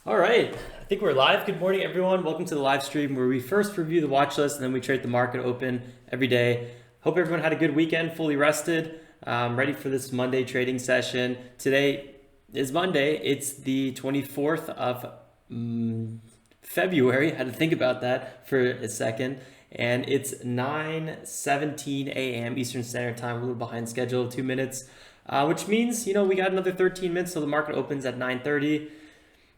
All right, I think we're live. Good morning, everyone. Welcome to the live stream where we first review the watch list and then we trade the market open every day. Hope everyone had a good weekend, fully rested, ready for this Monday trading session. Today is Monday. It's the 24th of February. I had to think about that for a second. And it's 9:17 a.m. Eastern Standard Time. We're a little behind schedule, 2 minutes, which means, we got another 13 minutes till the market opens at 9:30.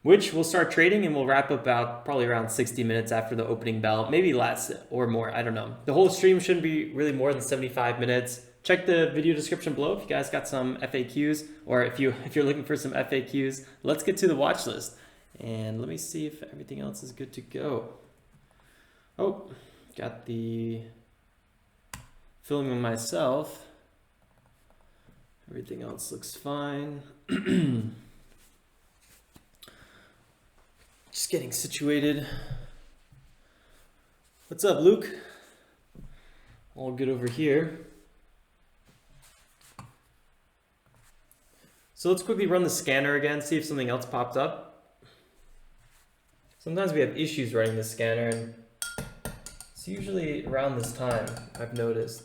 Which we'll start trading and we'll wrap up about probably around 60 minutes after the opening bell, maybe less or more, I don't know. The whole stream shouldn't be really more than 75 minutes. Check the video description below if you guys got some FAQs, or if you're looking for some FAQs. Let's get to the watch list. And let me see if everything else is good to go. Oh, got the filming myself. Everything else looks fine. Just getting situated. What's up, Luke? All good over here. So let's quickly run the scanner again, see if something else popped up. Sometimes we have issues running the scanner, and it's usually around this time, I've noticed.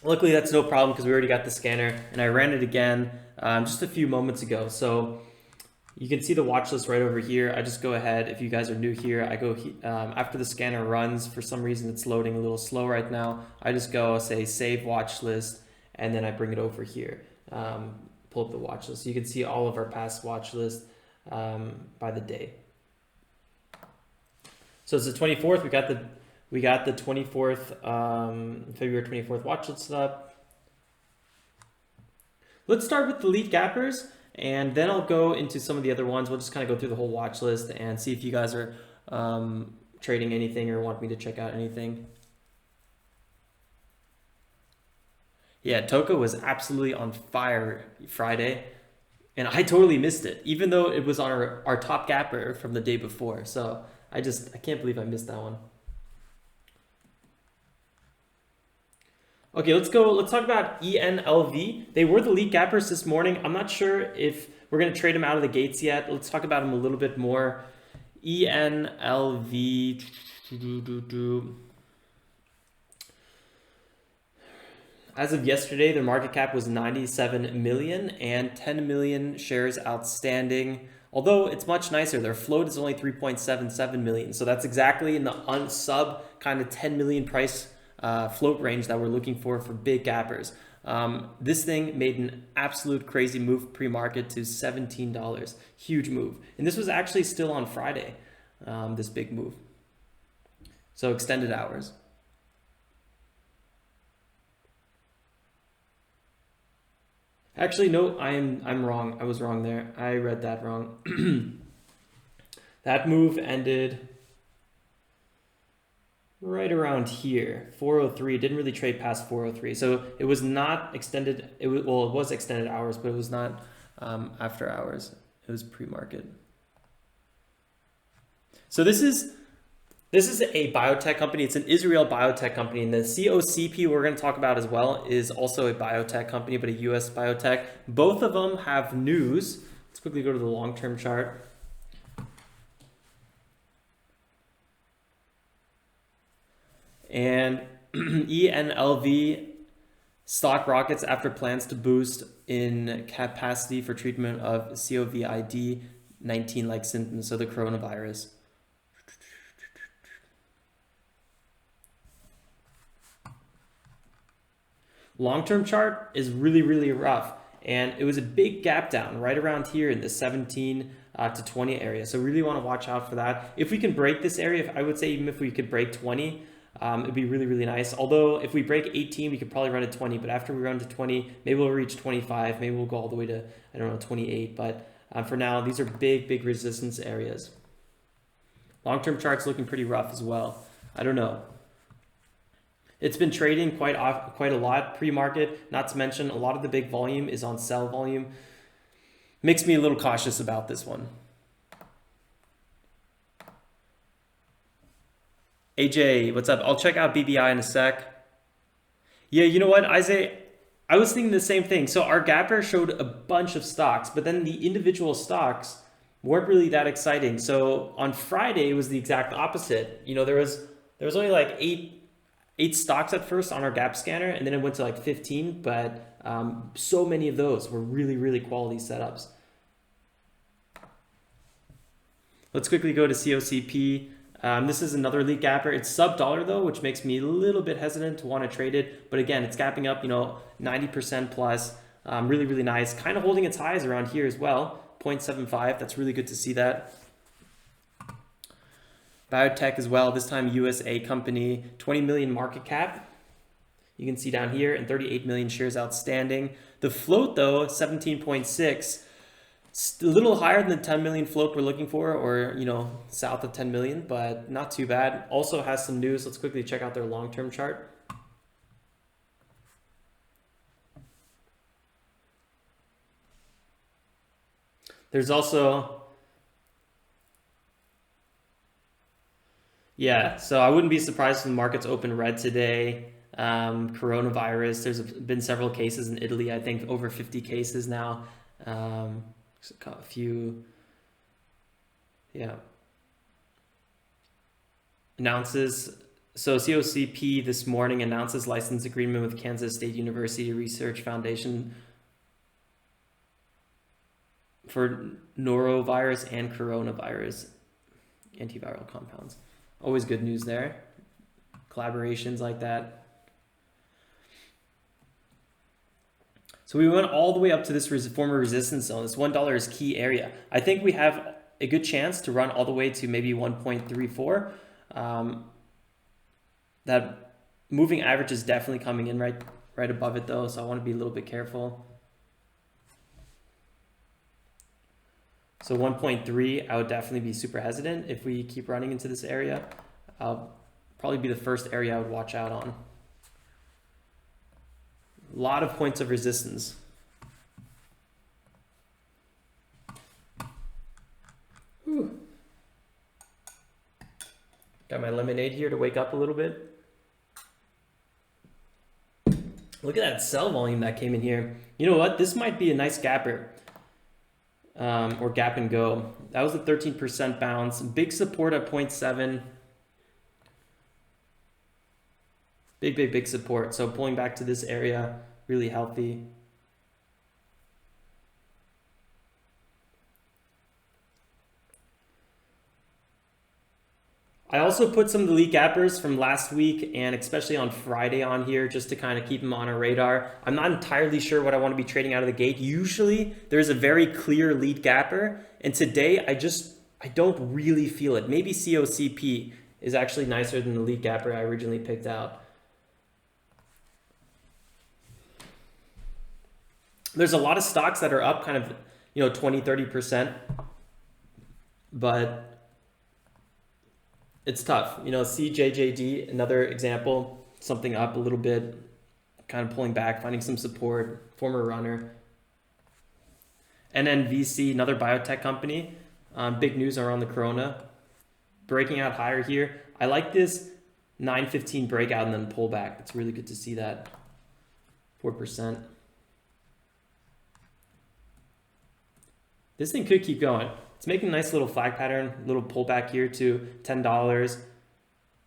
Luckily, that's no problem because we already got the scanner, and I ran it again just a few moments ago. So you can see the watch list right over here. I just go ahead. If you guys are new here, I go after the scanner runs. For some reason, it's loading a little slow right now. I just go say save watch list, and then I bring it over here. Pull up the watch list. So you can see all of our past watch list by the day. So it's the 24th. We got the 24th, February 24th watch list up. Let's start with the lead gappers, and then I'll go into some of the other ones. We'll just kind of go through the whole watch list and see if you guys are trading anything or want me to check out anything. Yeah, TOCA was absolutely on fire Friday, and I totally missed it, even though it was on our top gapper from the day before. So I can't believe I missed that one. Okay, let's talk about ENLV. They were the lead gappers this morning. I'm not sure if we're going to trade them out of the gates yet. Let's talk about them a little bit more. ENLV. As of yesterday, their market cap was 97 million and 10 million shares outstanding. Although it's much nicer, their float is only 3.77 million. So that's exactly in the sub kind of 10 million price float range that we're looking for big gappers. This thing made an absolute crazy move pre-market to $17. Huge move. And this was actually still on Friday, this big move. So extended hours. Actually, no, I'm wrong. I was wrong there. I read that wrong. That move ended right around here, 403. It didn't really trade past 403, so it was not extended. It was extended hours, but it was not after hours. It was pre-market. So this is a biotech company. It's an Israel biotech company, and the COCP we're going to talk about as well is also a biotech company, but a US biotech. Both of them have news. Let's quickly go to the long-term chart. And ENLV stock rockets after plans to boost in capacity for treatment of COVID-19-like symptoms, so the coronavirus. Long-term chart is really, really rough, and it was a big gap down right around here in the 17 to 20 area. So really want to watch out for that. If we can break this area, I would say even if we could break 20, it'd be really, really nice. Although if we break 18, we could probably run to 20. But after we run to 20, maybe we'll reach 25. Maybe we'll go all the way to, I don't know, 28. But for now, these are big, big resistance areas. Long-term chart's looking pretty rough as well. I don't know. It's been trading quite a lot pre-market. Not to mention, a lot of the big volume is on sell volume. Makes me a little cautious about this one. AJ, what's up? I'll check out BBI in a sec. Yeah, you know what, Isaiah? I was thinking the same thing. So our gapper showed a bunch of stocks, but then the individual stocks weren't really that exciting. So on Friday, it was the exact opposite. You know, there was only like eight stocks at first on our gap scanner, and then it went to like 15. But so many of those were really, really quality setups. Let's quickly go to COCP. This is another lead gapper. It's sub dollar though, which makes me a little bit hesitant to want to trade it. But again, it's gapping up, 90% plus. Really, really nice. Kind of holding its highs around here as well. 0.75. That's really good to see that. Biotech as well. This time USA company. 20 million market cap. You can see down here, and 38 million shares outstanding. The float though, 17.6. It's a little higher than the 10 million float we're looking for, or south of 10 million, but not too bad. Also has some news. Let's quickly check out their long-term chart. There's also, yeah, so I wouldn't be surprised if the markets open red today. Coronavirus, there's been several cases in Italy, I think over 50 cases now. A few, yeah. Announces, so COCP this morning announces license agreement with Kansas State University Research Foundation for norovirus and coronavirus antiviral compounds. Always good news there. Collaborations like that. So we went all the way up to this former resistance zone. This $1 is key area. I think we have a good chance to run all the way to maybe 1.34. That moving average is definitely coming in right above it though, so I want to be a little bit careful. So 1.3, I would definitely be super hesitant if we keep running into this area. Probably be the first area I would watch out on. A lot of points of resistance. Whew. Got my lemonade here to wake up a little bit. Look at that sell volume that came in here. You know what? This might be a nice gapper. Or gap and go. That was a 13% bounce. Big support at 0.7. Big support. So pulling back to this area, really healthy. I also put some of the lead gappers from last week and especially on Friday on here just to kind of keep them on our radar. I'm not entirely sure what I want to be trading out of the gate. Usually there's a very clear lead gapper, and today I don't really feel it. Maybe COCP is actually nicer than the lead gapper I originally picked out. There's a lot of stocks that are up kind of, 20-30%, but it's tough. CJJD, another example, something up a little bit, kind of pulling back, finding some support, former runner. ENLV, another biotech company, big news around the corona, breaking out higher here. I like this 915 breakout and then pullback. It's really good to see that, 4%. This thing could keep going. It's making a nice little flag pattern, little pullback here to $10.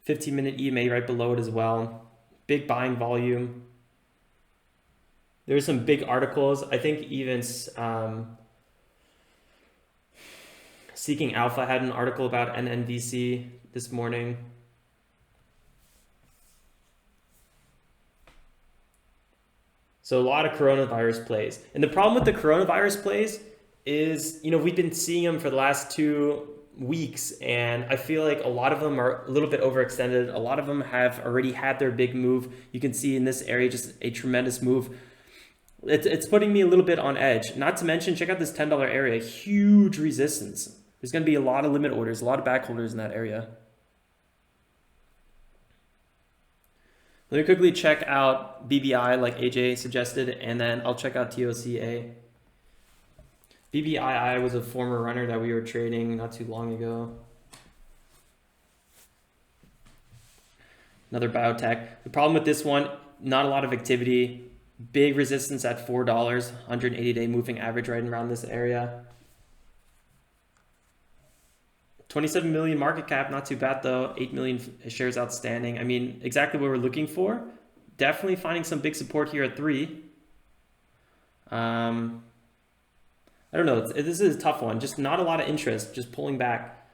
15-minute EMA right below it as well. Big buying volume. There's some big articles. I think even Seeking Alpha had an article about ENLV this morning. So a lot of coronavirus plays. And the problem with the coronavirus plays is, we've been seeing them for the last 2 weeks, and I feel like a lot of them are a little bit overextended. A lot of them have already had their big move. You can see in this area just a tremendous move. It's putting me a little bit on edge. Not to mention, check out this $10 area, huge resistance. There's going to be a lot of limit orders, a lot of back holders in that area. Let me quickly check out BBI like AJ suggested, and then I'll check out TOCA. BBII was a former runner that we were trading not too long ago. Another biotech. The problem with this one, not a lot of activity. Big resistance at $4, 180-day moving average right around this area. 27 million market cap, not too bad though. 8 million shares outstanding. I mean, exactly what we're looking for. Definitely finding some big support here at 3. I don't know. This is a tough one. Just not a lot of interest. Just pulling back.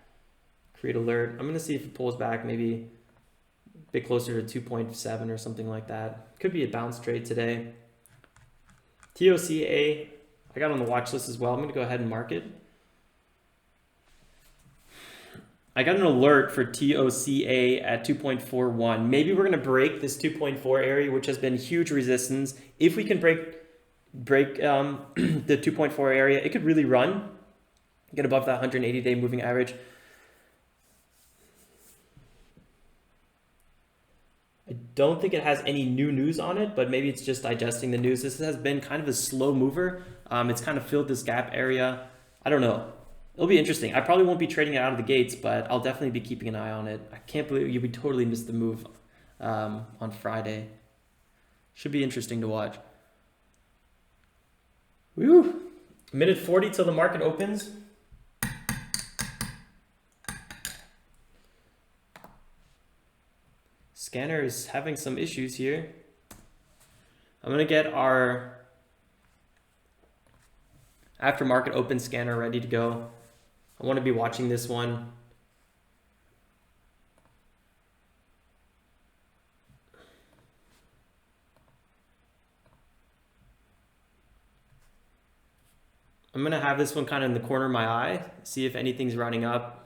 Create alert. I'm going to see if it pulls back maybe a bit closer to 2.7 or something like that. Could be a bounce trade today. TOCA, I got on the watch list as well. I'm going to go ahead and mark it. I got an alert for TOCA at 2.41. Maybe we're going to break this 2.4 area, which has been huge resistance. If we can break the 2.4 area, it could really run, get above that 180-day moving average. I don't think it has any new news on it, but maybe it's just digesting the news. This has been kind of a slow mover. It's kind of filled this gap area. I don't know. It'll be interesting. I probably won't be trading it out of the gates, but I'll definitely be keeping an eye on it. I can't believe we totally missed the move on Friday. Should be interesting to watch. Woo! Minute 40 till the market opens. Scanner is having some issues here. I'm going to get our after market open scanner ready to go. I want to be watching this one. I'm going to have this one kind of in the corner of my eye, see if anything's running up.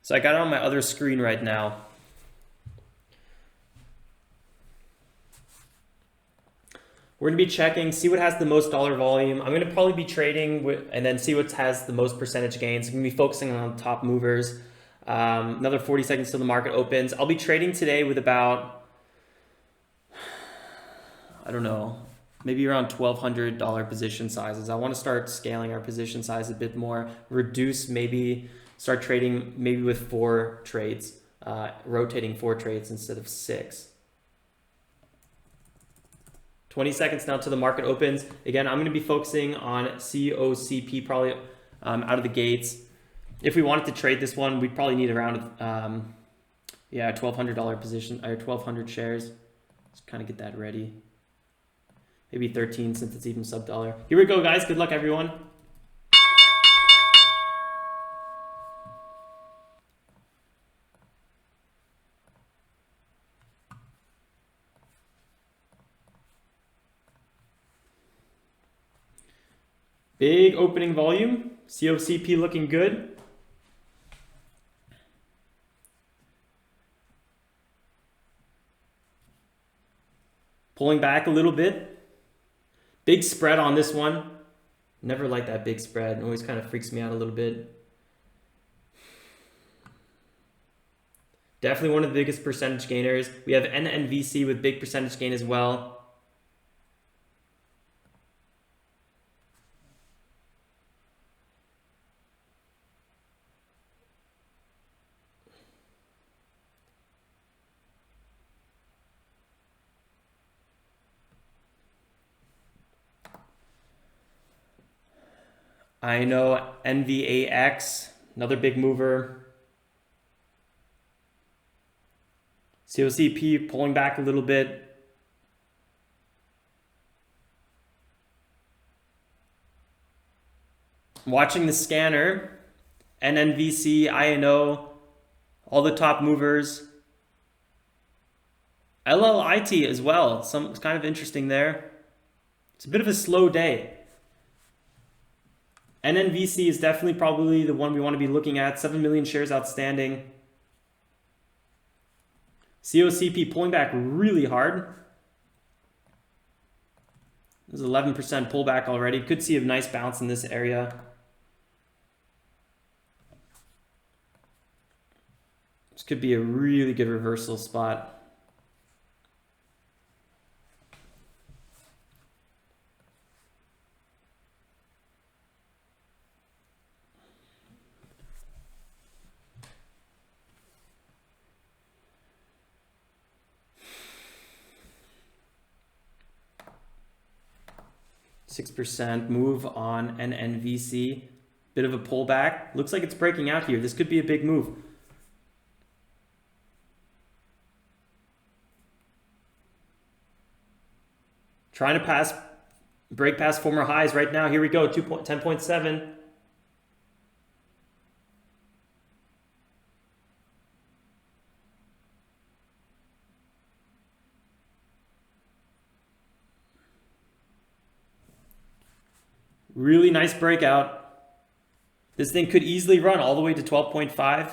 So I got it on my other screen right now. We're going to be checking, see what has the most dollar volume. I'm going to probably be trading with, and then see what has the most percentage gains. I'm going to be focusing on top movers. Another 40 seconds till the market opens. I'll be trading today with about, I don't know, maybe around $1,200 position sizes. I want to start scaling our position size a bit more, reduce, maybe start trading maybe with 4 trades, rotating 4 trades instead of 6. 20 seconds now till the market opens. Again, I'm going to be focusing on COCP probably out of the gates. If we wanted to trade this one, we'd probably need around $1,200 position or 1,200 shares. Let's kind of get that ready. Maybe 13 since it's even sub dollar. Here we go, guys. Good luck, everyone. Big opening volume. COCP looking good. Pulling back a little bit. Big spread on this one. Never like that big spread. It always kind of freaks me out a little bit. Definitely one of the biggest percentage gainers. We have ENLV with big percentage gain as well. I know NVAX, another big mover. COCP pulling back a little bit. Watching the scanner, NNVC, INO, all the top movers. LLIT as well, some kind of interesting there. It's a bit of a slow day. NNVC is definitely probably the one we want to be looking at. 7 million shares outstanding. COCP pulling back really hard. There's 11% pullback already. Could see a nice bounce in this area. This could be a really good reversal spot. 6% move on an NVC. Bit of a pullback. Looks like it's breaking out here. This could be a big move. Trying to break past former highs right now. Here we go, 10.7. Really nice breakout. This thing could easily run all the way to 12.5.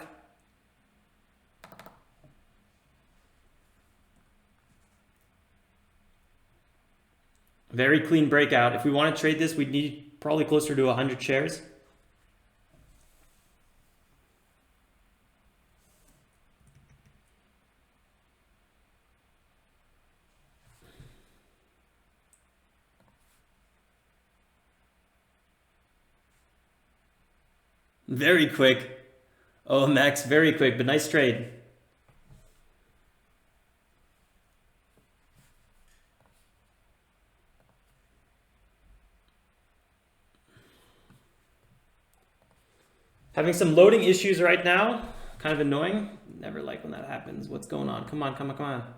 Very clean breakout. If we want to trade this, we'd need probably closer to 100 shares. Very quick. Oh, Max, very quick, but nice trade. Having some loading issues right now. Kind of annoying. Never like when that happens. What's going on? Come on, come on, come on.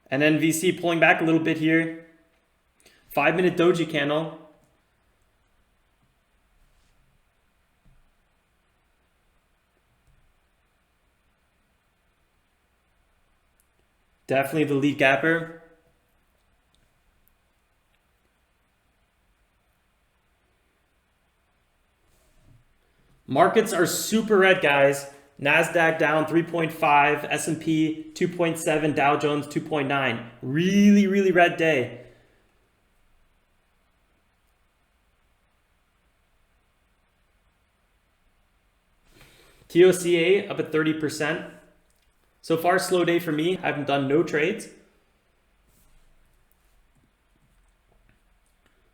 And then VC pulling back a little bit here. 5-minute doji candle. Definitely the lead gapper. Markets are super red, guys. NASDAQ down 3.5, S&P 2.7, Dow Jones 2.9. Really, really red day. TOCA up at 30%. So far, slow day for me. I haven't done no trades.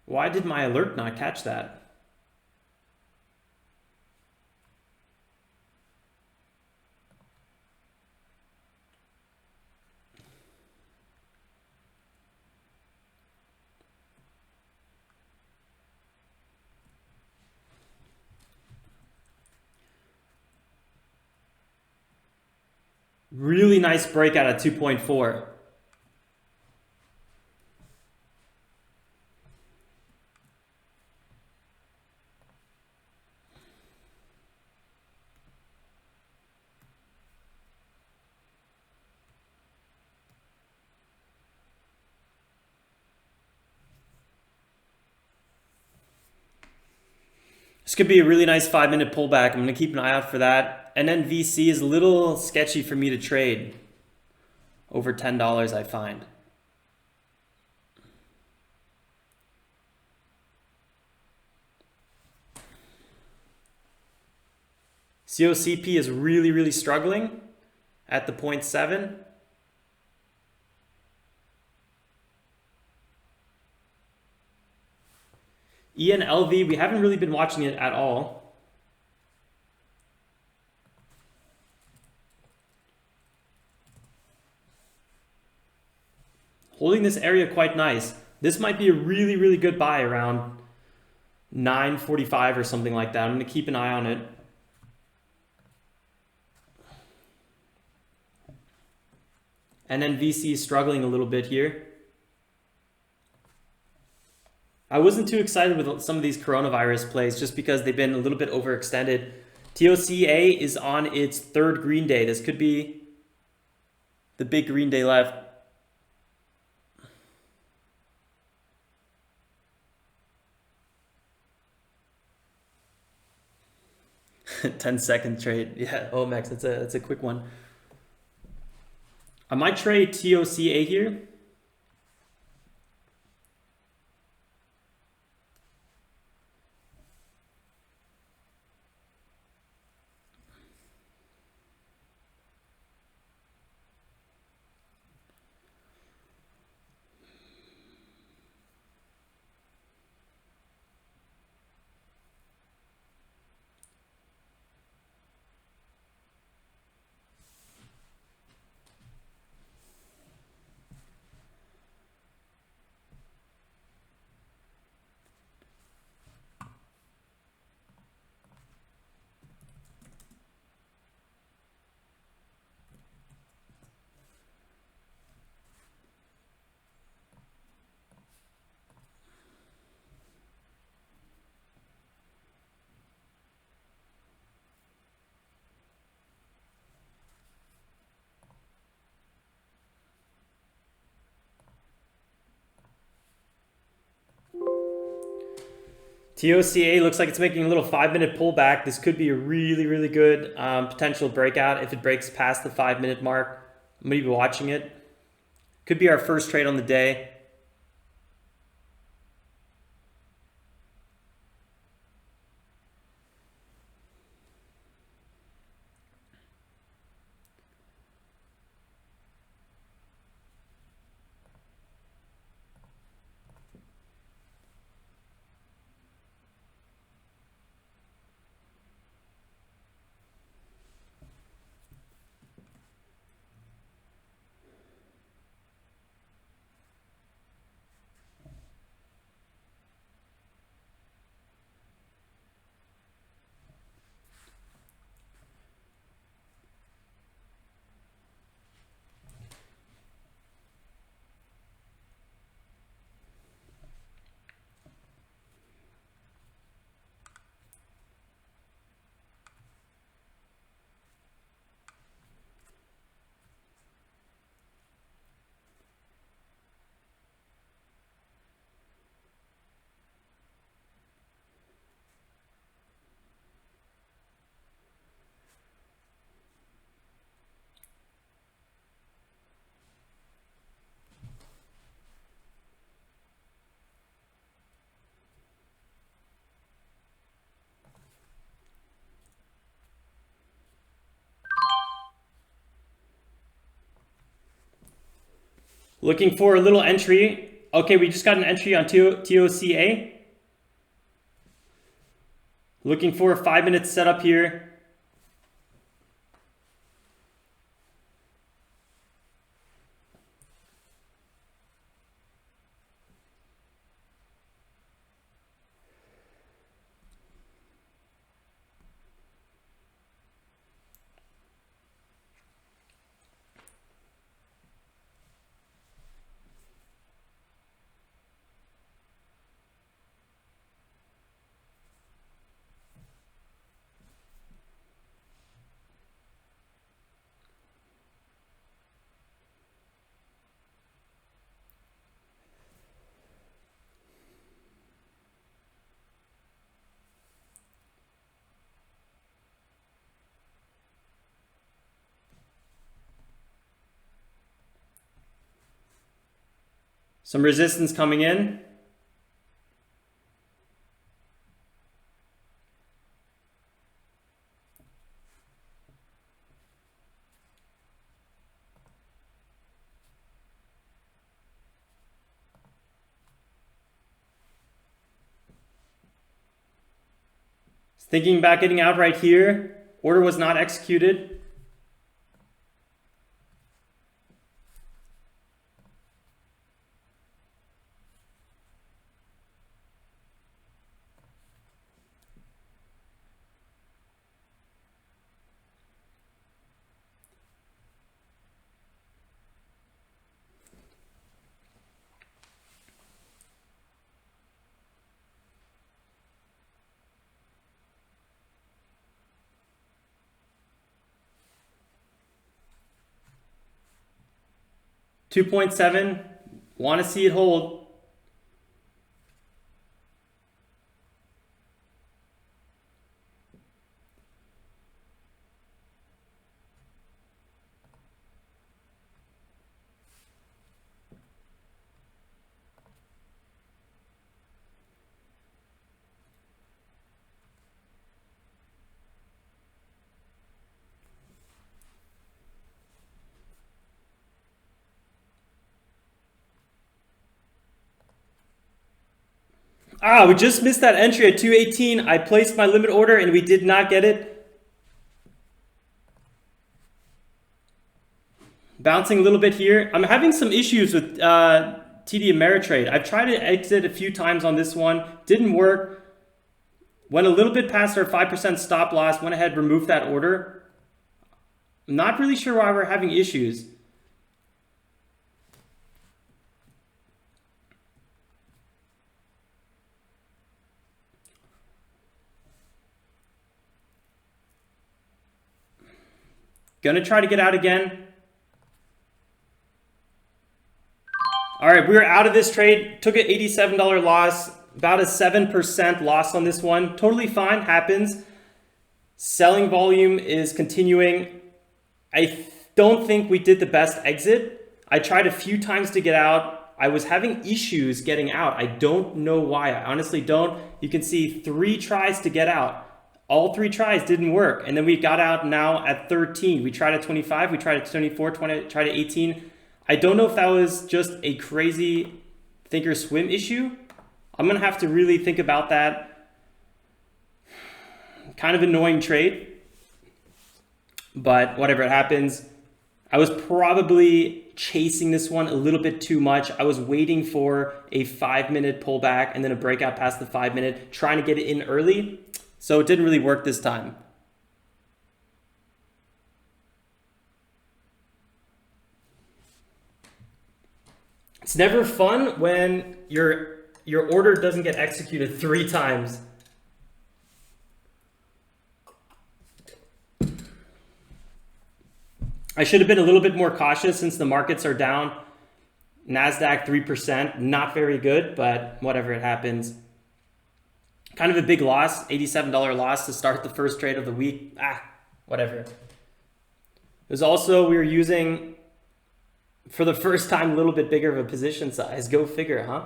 Why did my alert not catch that? Really nice breakout at 2.4. This could be a really nice 5-minute pullback. I'm going to keep an eye out for that. And then VC is a little sketchy for me to trade. Over $10, I find. COCP is really, really struggling at the 0.7. ENLV, we haven't really been watching it at all. Holding this area quite nice. This might be a really, really good buy around 9.45 or something like that. I'm going to keep an eye on it. And then VC is struggling a little bit here. I wasn't too excited with some of these coronavirus plays just because they've been a little bit overextended. TOCA is on its third green day. This could be the big green day left. $10-second trade. Yeah, OMX, that's a quick one. I might trade TOCA here. TOCA looks like it's making a little 5-minute pullback. This could be a really, really good potential breakout if it breaks past the 5-minute mark. I'm going to be watching it. Could be our first trade on the day. Looking for a little entry. Okay, we just got an entry on TOCA. Looking for a 5-minute setup here. Some resistance coming in. Thinking about getting out right here. Order was not executed. $2.7, want to see it hold. We just missed that entry at 218. I placed my limit order and we did not get it. Bouncing a little bit here. I'm having some issues with TD Ameritrade. I've tried to exit a few times on this one. Didn't work. Went a little bit past our 5% stop loss. Went ahead, removed that order. I'm not really sure why we're having issues. Gonna try to get out again. All right, we're out of this trade. Took an $87 loss. about a 7% loss on this one. Totally fine, happens. Selling volume is continuing. I don't think we did the best exit. I tried a few times to get out. I was having issues getting out. I don't know why. I honestly don't. You can see 3 tries to get out. All 3 tries didn't work. And then we got out now at 13. We tried at 25, we tried at 24, tried at 18. I don't know if that was just a crazy ThinkorSwim issue. I'm gonna have to really think about that. Kind of annoying trade, but whatever, it happens. I was probably chasing this one a little bit too much. I was waiting for a 5-minute pullback and then a breakout past the 5-minute, trying to get it in early. So it didn't really work this time. It's never fun when your order doesn't get executed 3 times. I should have been a little bit more cautious since the markets are down. NASDAQ 3%, not very good, but whatever, it happens. Kind of a big loss, $87 loss to start the first trade of the week. Whatever. There's also, we were using, for the first time, a little bit bigger of a position size. Go figure, huh?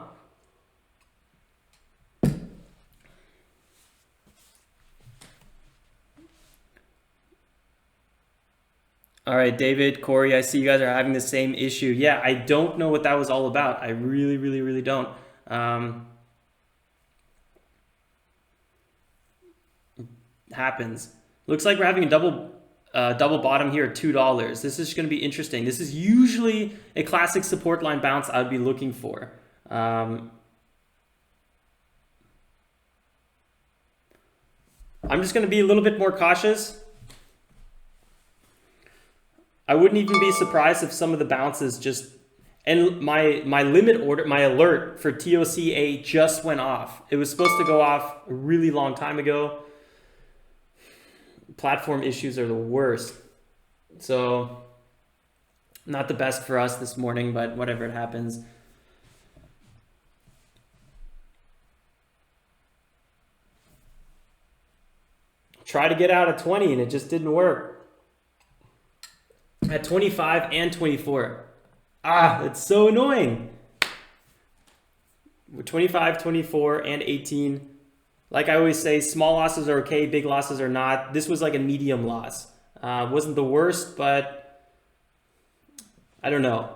All right, David, Corey, I see you guys are having the same issue. Yeah, I don't know what that was all about. I really, really, really don't. Happens. Looks like we're having a double bottom here at $2. This is going to be interesting. This is usually a classic support line bounce I would be looking for. I'm just going to be a little bit more cautious. I wouldn't even be surprised if some of the bounces just, and my limit order, my alert for TOCA just went off. It was supposed to go off a really long time ago. Platform issues are the worst. So not the best for us this morning, but whatever, it happens. Try to get out at 20 and it just didn't work. At 25 and 24. It's so annoying. 25, 24, and 18. Like I always say, small losses are okay, big losses are not. This was like a medium loss. Wasn't the worst, but I don't know.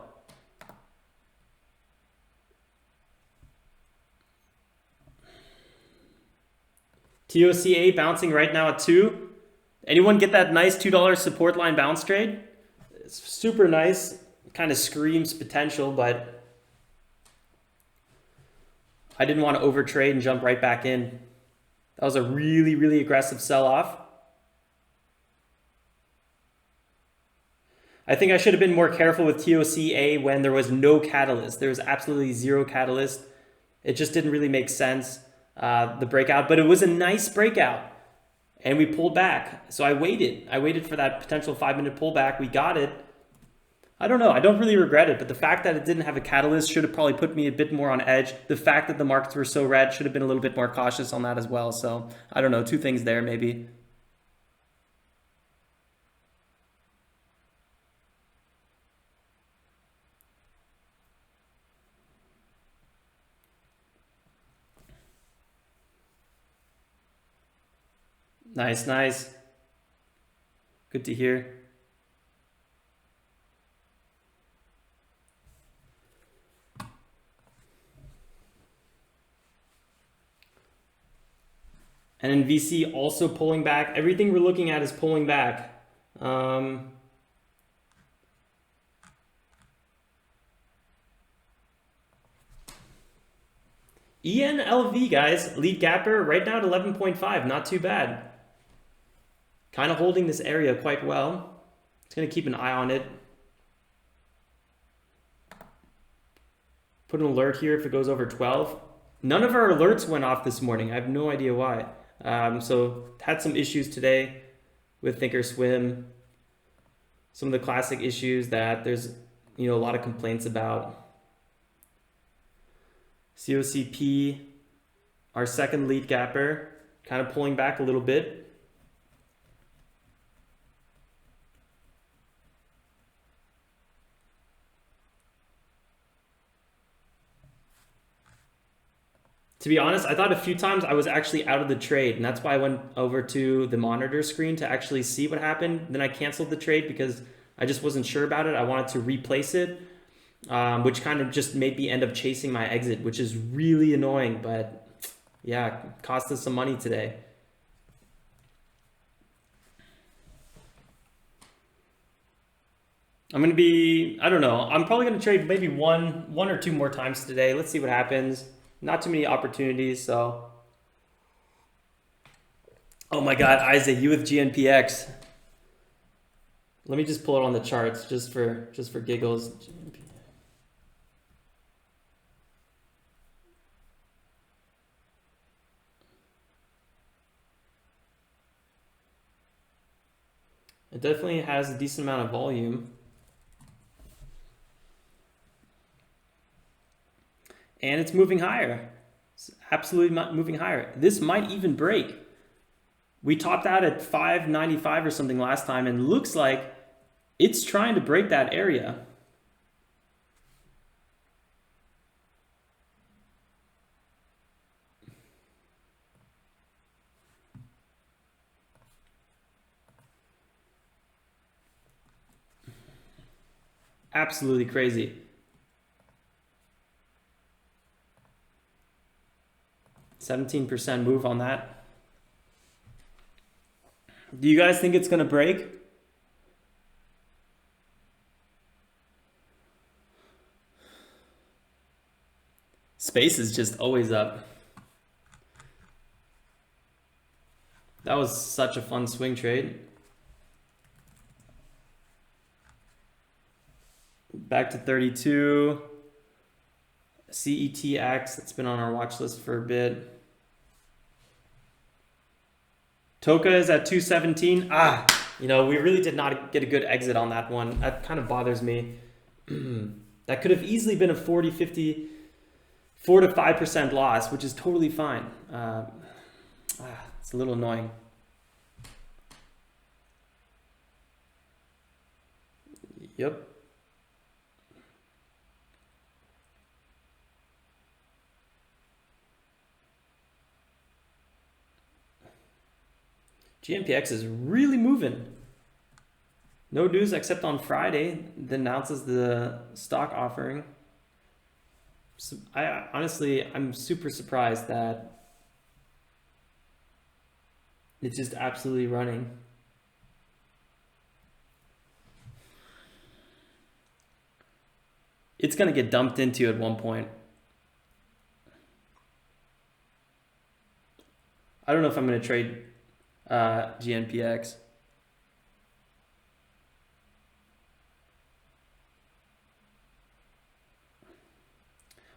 TOCA bouncing right now at 2. Anyone get that nice $2 support line bounce trade? It's super nice, kind of screams potential, but I didn't want to overtrade and jump right back in. That was a really, really aggressive sell-off. I think I should have been more careful with TOCA when there was no catalyst. There was absolutely 0 catalyst. It just didn't really make sense, the breakout, but it was a nice breakout. And we pulled back. So I waited for that potential 5-minute pullback. We got it. I don't know. I don't really regret it, but the fact that it didn't have a catalyst should have probably put me a bit more on edge. The fact that the markets were so red should have been a little bit more cautious on that as well. So I don't know, 2 things there maybe. Nice, nice. Good to hear. And then VC also pulling back. Everything we're looking at is pulling back. ENLV, guys, lead gapper right now at 11.5. Not too bad. Kind of holding this area quite well. It's going to keep an eye on it. Put an alert here if it goes over 12. None of our alerts went off this morning. I have no idea why. So had some issues today with ThinkorSwim. Some of the classic issues that there's a lot of complaints about. COCP our second lead gapper, kind of pulling back a little bit. To be honest, I thought a few times I was actually out of the trade, and that's why I went over to the monitor screen to actually see what happened. Then I canceled the trade because I just wasn't sure about it. I wanted to replace it, which kind of just made me end up chasing my exit, which is really annoying, but yeah, cost us some money today. I'm going to be, I don't know, I'm probably going to trade maybe one or two more times today. Let's see what happens. Not too many opportunities, so. Oh my God, Isaac, you with GNPX. Let me just pull it on the charts just for giggles. It definitely has a decent amount of volume. And it's moving higher. It's absolutely moving higher. This might even break. We topped out at 595 or something last time, and looks like it's trying to break that area. Absolutely crazy. 17% move on that. Do you guys think it's going to break? Space is just always up. That was such a fun swing trade. Back to 32. CETX, it's been on our watch list for a bit. TOCA is at 217. You know, we really did not get a good exit on that one. That kind of bothers me. That could have easily been a 40, 50, 4 to 5% loss, which is totally fine. It's a little annoying. Yep. GNPX is really moving. No news except on Friday that announces the stock offering. So I'm super surprised that it's just absolutely running. It's going to get dumped into at one point. I don't know if I'm going to trade GNPX.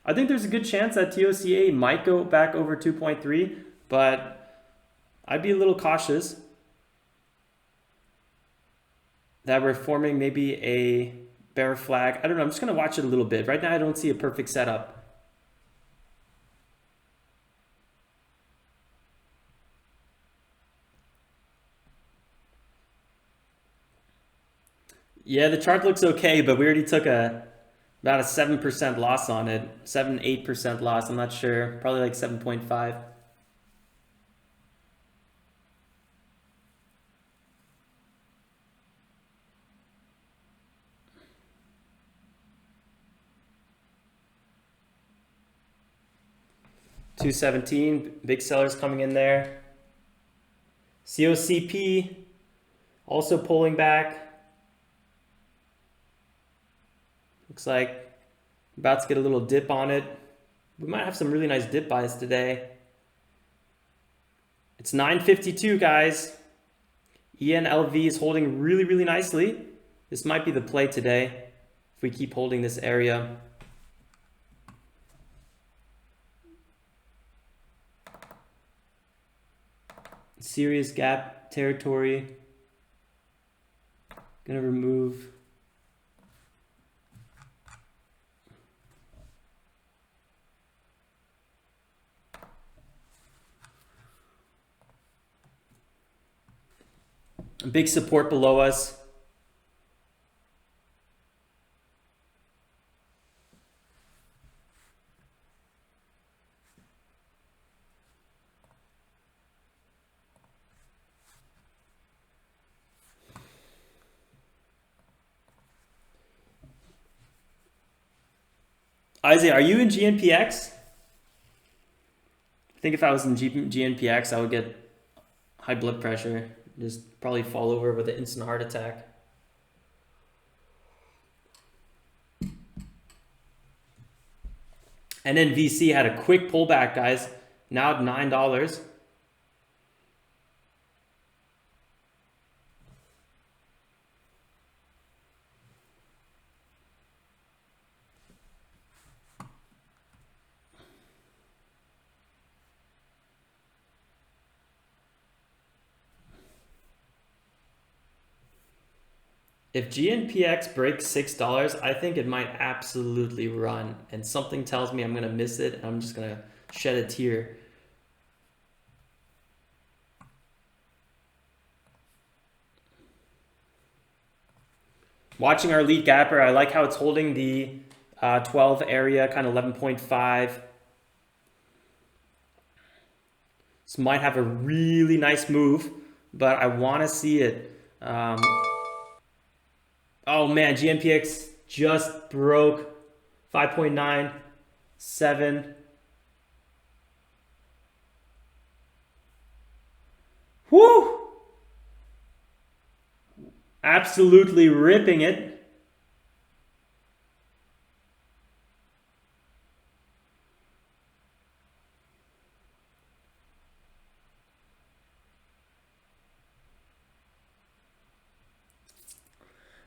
I think there's a good chance that TOCA might go back over 2.3, but I'd be a little cautious that we're forming maybe a bear flag. I don't know. I'm just going to watch it a little bit. Right now, I don't see a perfect setup. Yeah, the chart looks okay, but we already took about a 7% loss on it. 7-8% loss. I'm not sure. Probably like 7.5. $217, big sellers coming in there. COCP also pulling back. Looks like about to get a little dip on it. We might have some really nice dip buys today. It's 9:52, guys. ENLV is holding really, really nicely. This might be the play today if we keep holding this area. Serious gap territory. Gonna remove. Big support below us. Isaiah, are you in GNPX? I think if I was in GNPX, I would get high blood pressure. Just probably fall over with an instant heart attack. And then VC had a quick pullback, guys. Now at $9. If GNPX breaks $6, I think it might absolutely run. And something tells me I'm going to miss it. And I'm just going to shed a tear. Watching our lead gapper, I like how it's holding the 12 area, kind of 11.5. This might have a really nice move, but I want to see it. Oh man, GNPX just broke 5.97. Woo! Absolutely ripping it.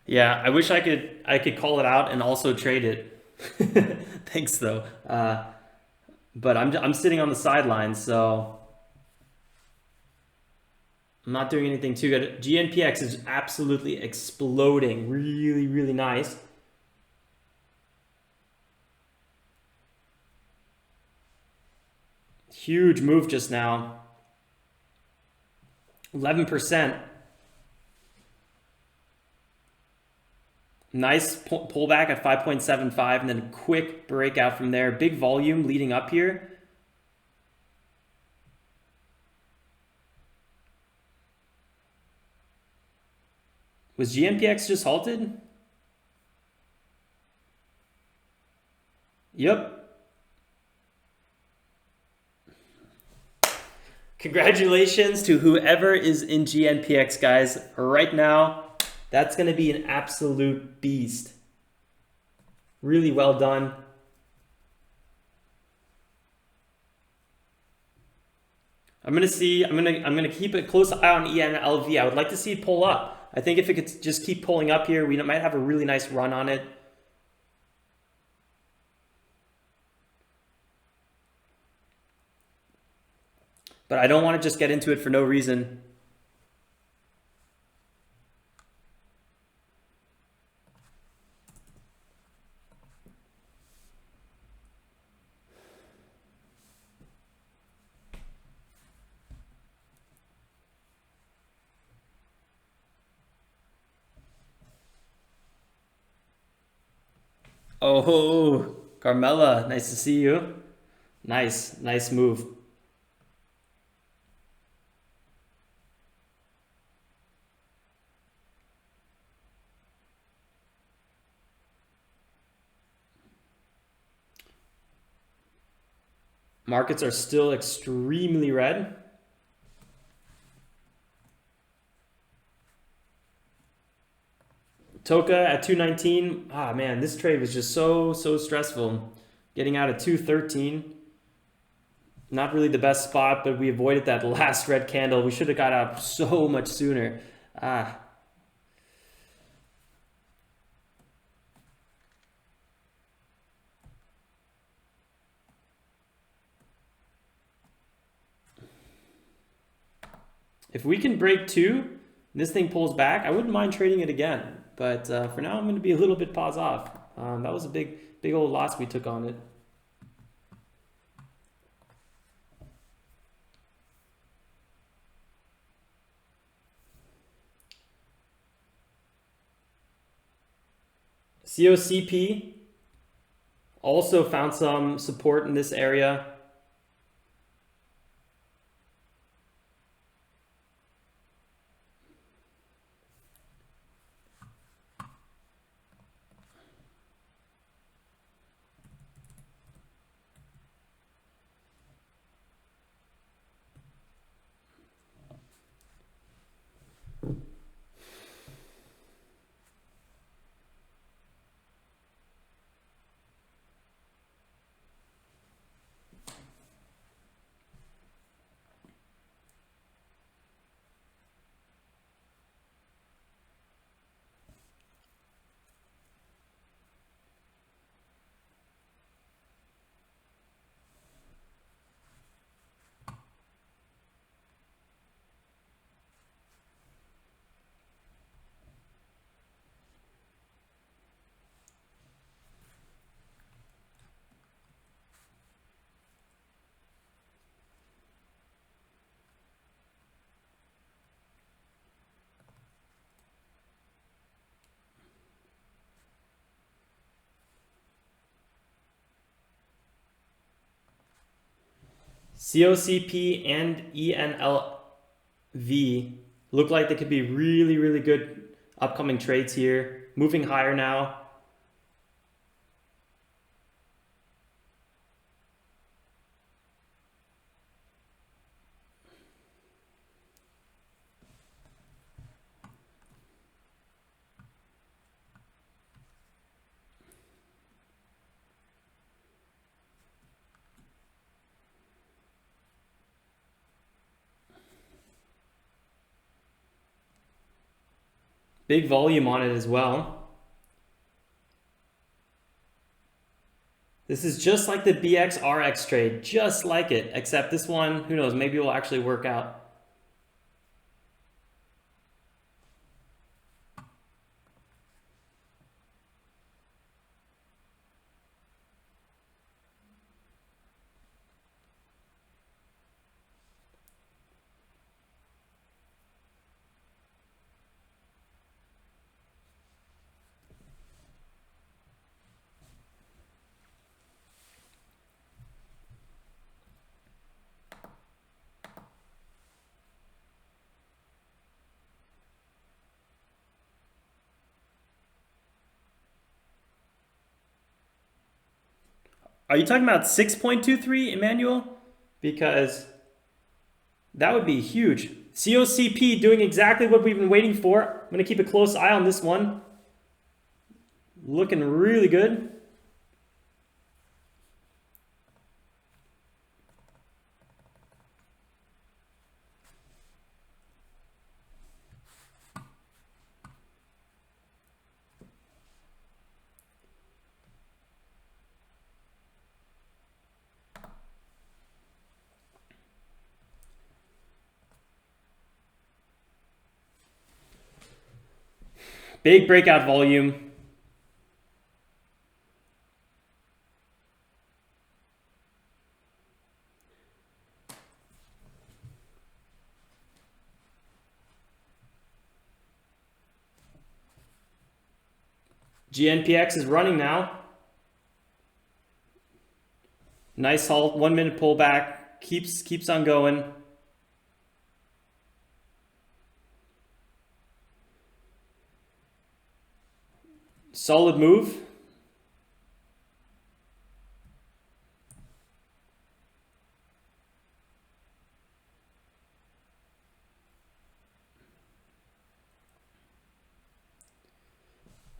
Yeah, I wish I could call it out and also trade it. Thanks though. But I'm sitting on the sidelines, so I'm not doing anything too good. GNPX is absolutely exploding. Really, really nice. Huge move just now. 11%. Nice pullback at 5.75 and then a quick breakout from there. Big volume leading up here. Was GNPX just halted? Yep. Congratulations to whoever is in GNPX, guys. Right now, that's going to be an absolute beast. Really well done. I'm going to keep a close eye on ENLV. I would like to see it pull up. I think if it could just keep pulling up here, we might have a really nice run on it. But I don't want to just get into it for no reason. Oh, Carmela, nice to see you. Nice move. Markets are still extremely red. TOCA at 219. Ah, man, this trade was just so stressful. Getting out at 213. Not really the best spot, but we avoided that last red candle. We should have got out so much sooner. If we can break 2, this thing pulls back, I wouldn't mind trading it again. But for now, I'm going to be a little bit pause off. That was a big old loss we took on it. COCP also found some support in this area. COCP and ENLV look like they could be really, really good upcoming trades here. Moving higher now. Big volume on it as well. This is just like the BXRX trade, just like it, except this one, who knows, maybe it will actually work out. Are you talking about 6.23, Emmanuel? Because that would be huge. COCP doing exactly what we've been waiting for. I'm going to keep a close eye on this one. Looking really good. Big breakout volume. GNPX is running now. Nice halt, 1 minute pullback, keeps on going. Solid move.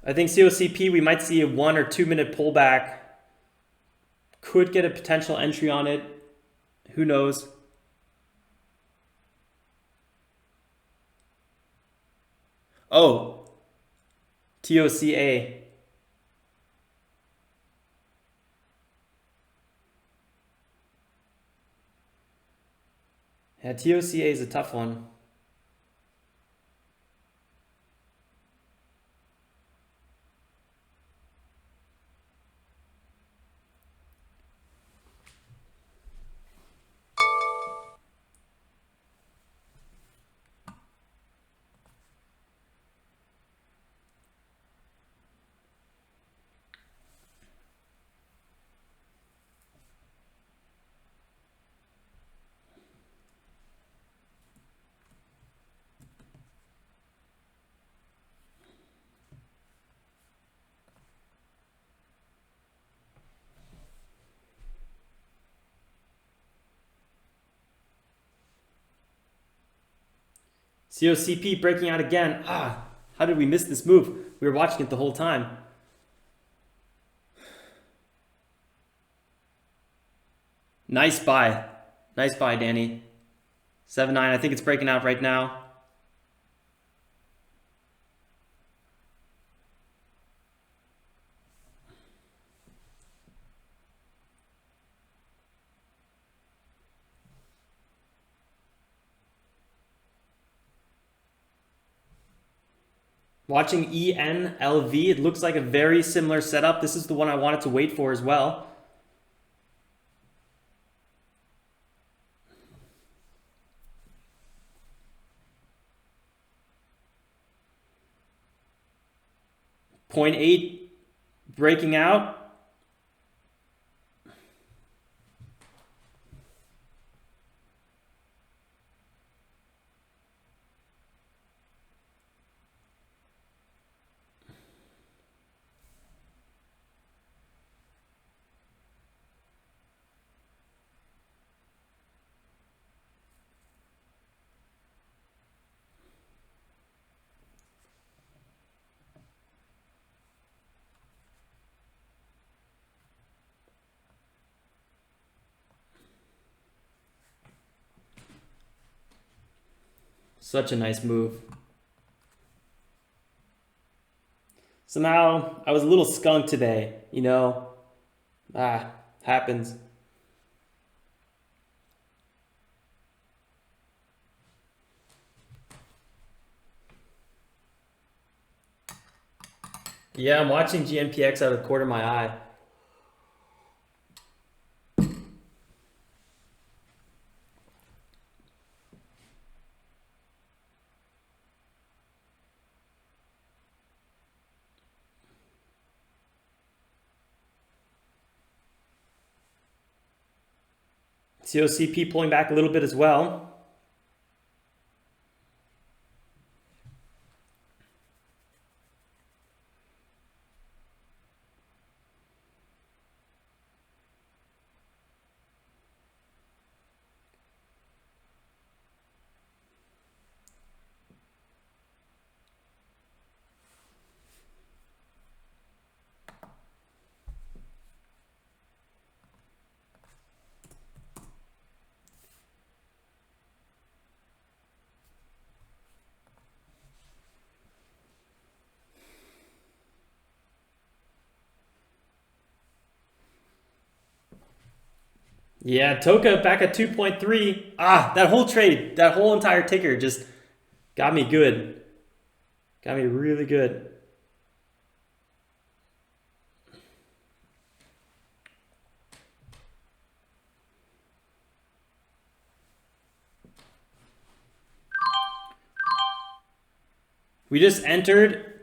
I think COCP, we might see a 1 or 2 minute pullback. Could get a potential entry on it. Who knows? Oh, TOCA. Yeah, TOCA is a tough one. COCP breaking out again. Ah, how did we miss this move? We were watching it the whole time. Nice buy. Nice buy, Danny. 7-9. I think it's breaking out right now. Watching ENLV, it looks like a very similar setup. This is the one I wanted to wait for as well. .8 breaking out. Such a nice move. Somehow, I was a little skunked today, you know. Happens. Yeah, I'm watching GNPX out of the corner of my eye. COCP pulling back a little bit as well. Yeah, TOCA back at 2.3. That whole trade, that whole entire ticker just got me good. Got me really good. We just entered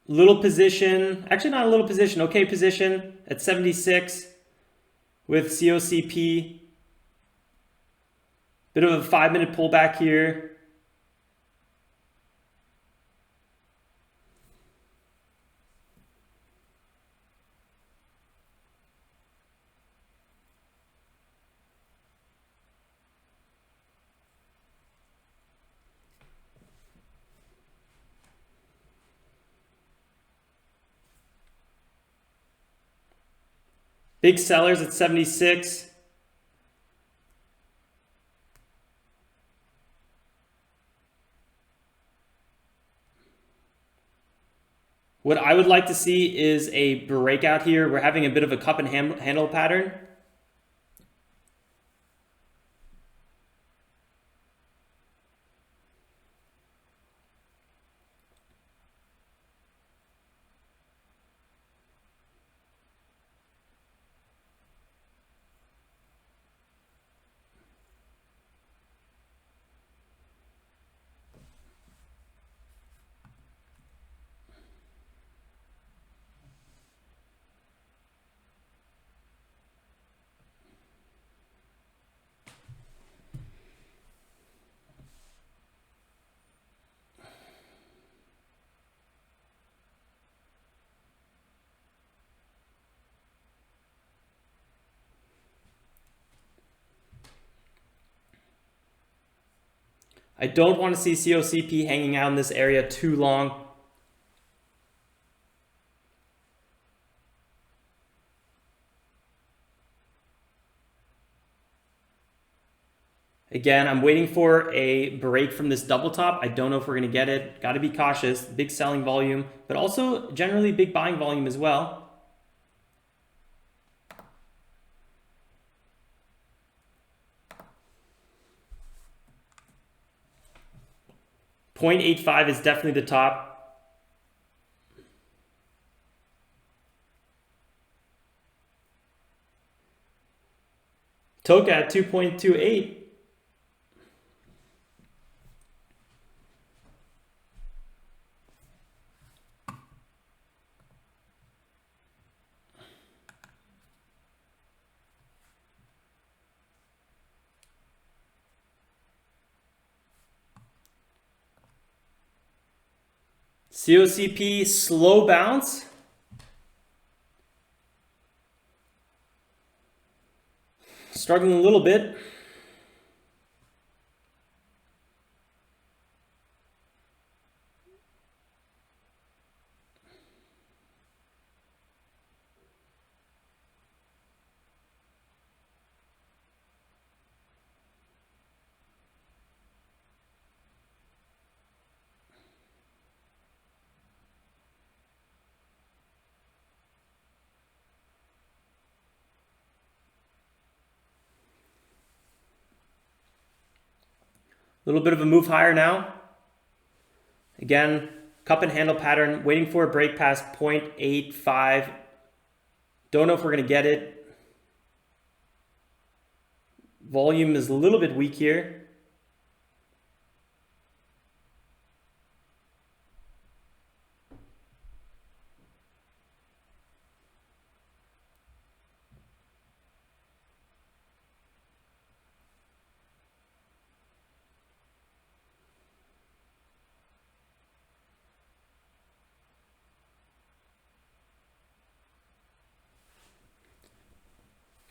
little position, actually not a little position, okay position at 76 with COCP. Bit of a 5-minute pullback here. Big sellers at 76. What I would like to see is a breakout here. We're having a bit of a cup and handle pattern. I don't want to see COCP hanging out in this area too long. Again, I'm waiting for a break from this double top. I don't know if we're going to get it. Got to be cautious. Big selling volume, but also generally big buying volume as well. .85 is definitely the top. TOCA at 2.28. COCP slow bounce. Struggling a little bit. A little bit of a move higher now. Again, cup and handle pattern, waiting for a break past 0.85. Don't know if we're going to get it. Volume is a little bit weak here.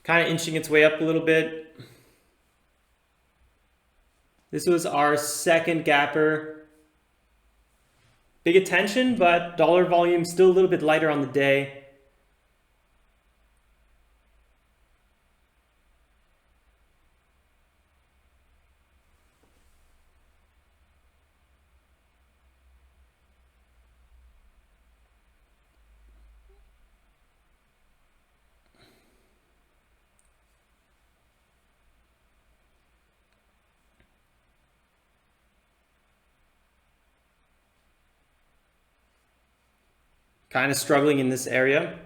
Kind of inching its way up a little bit. This was our second gapper. Big attention, but dollar volume still a little bit lighter on the day. Kind of struggling in this area.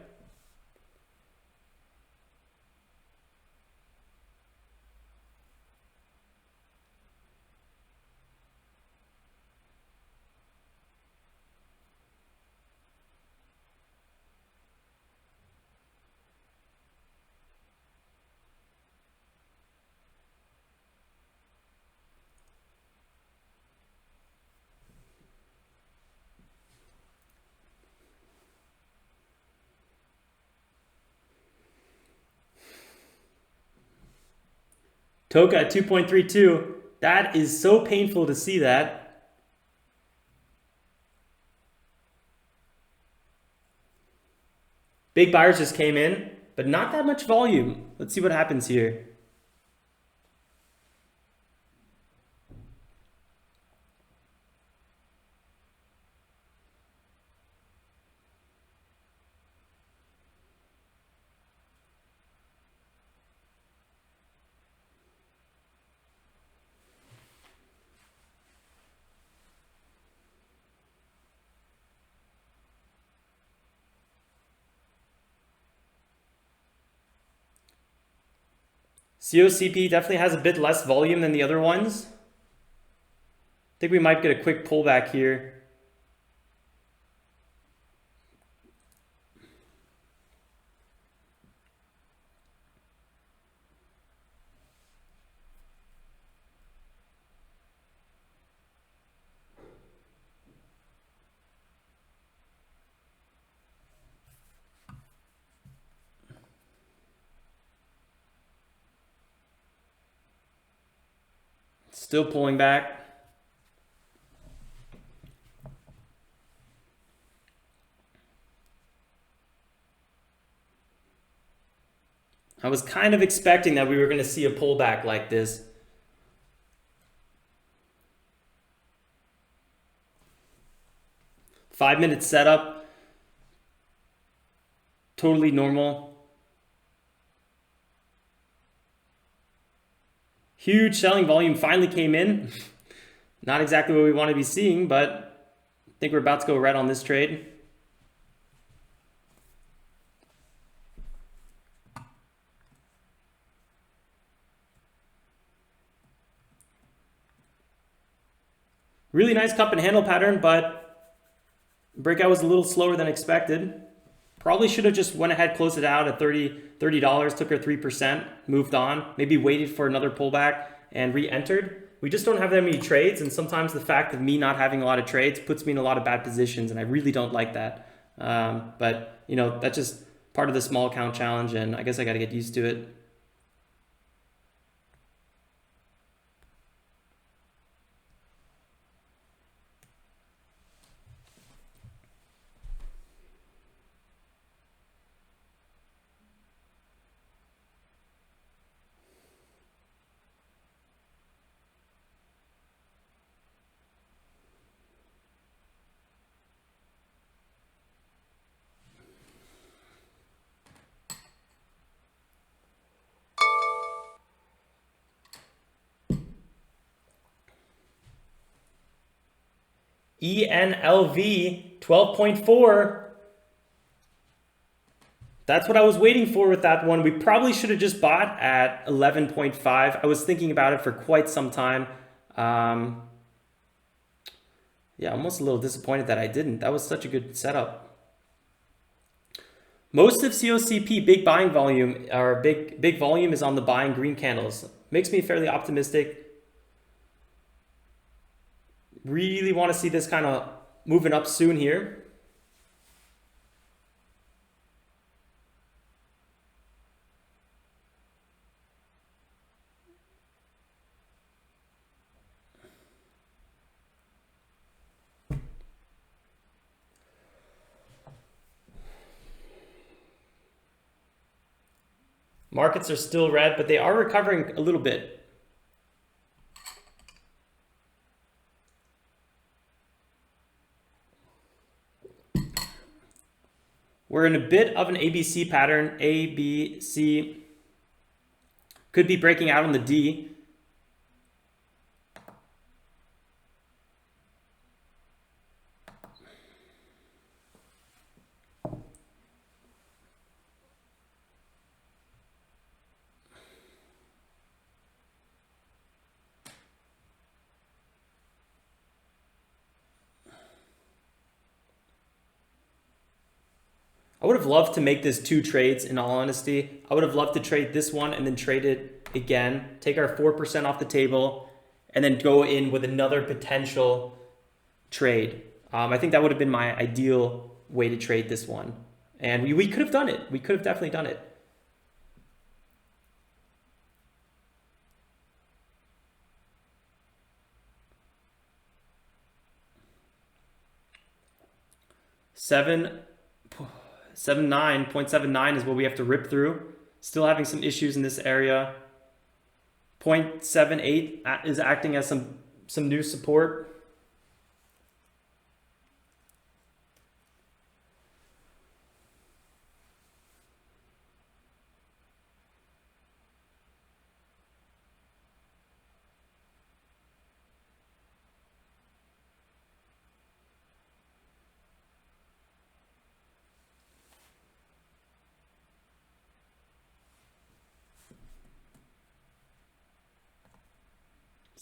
TOCA at 2.32. That is so painful to see that. Big buyers just came in, but not that much volume. Let's see what happens here. COCP definitely has a bit less volume than the other ones. I think we might get a quick pullback here. Still pulling back. I was kind of expecting that we were going to see a pullback like this. Five-minute setup, totally normal. Huge selling volume finally came in. Not exactly what we want to be seeing, but I think we're about to go red on this trade. Really nice cup and handle pattern, but breakout was a little slower than expected. Probably should have just went ahead, closed it out at $30, took our 3%, moved on, maybe waited for another pullback and re-entered. We just don't have that many trades, and sometimes the fact of me not having a lot of trades puts me in a lot of bad positions, and I really don't like that. But you know, that's just part of the small account challenge, and I guess I got to get used to it. ENLV 12.4. That's what I was waiting for with that one. We probably should have just bought at 11.5. I was thinking about it for quite some time. Yeah, almost a little disappointed that I didn't. That was such a good setup. Most of COCP big buying volume, or big volume, is on the buying green candles. Makes me fairly optimistic. Really want to see this kind of moving up soon here. Markets are still red, but they are recovering a little bit. We're in a bit of an ABC pattern. A, B, C. Could be breaking out on the D. I would have loved to make this 2 trades, in all honesty. I would have loved to trade this one and then trade it again, take our 4% off the table, and then go in with another potential trade. I think that would have been my ideal way to trade this one. And we could have done it. We could have definitely done it. Seven 0.79 is what we have to rip through. Still having some issues in this area. 0.78 is acting as some new support.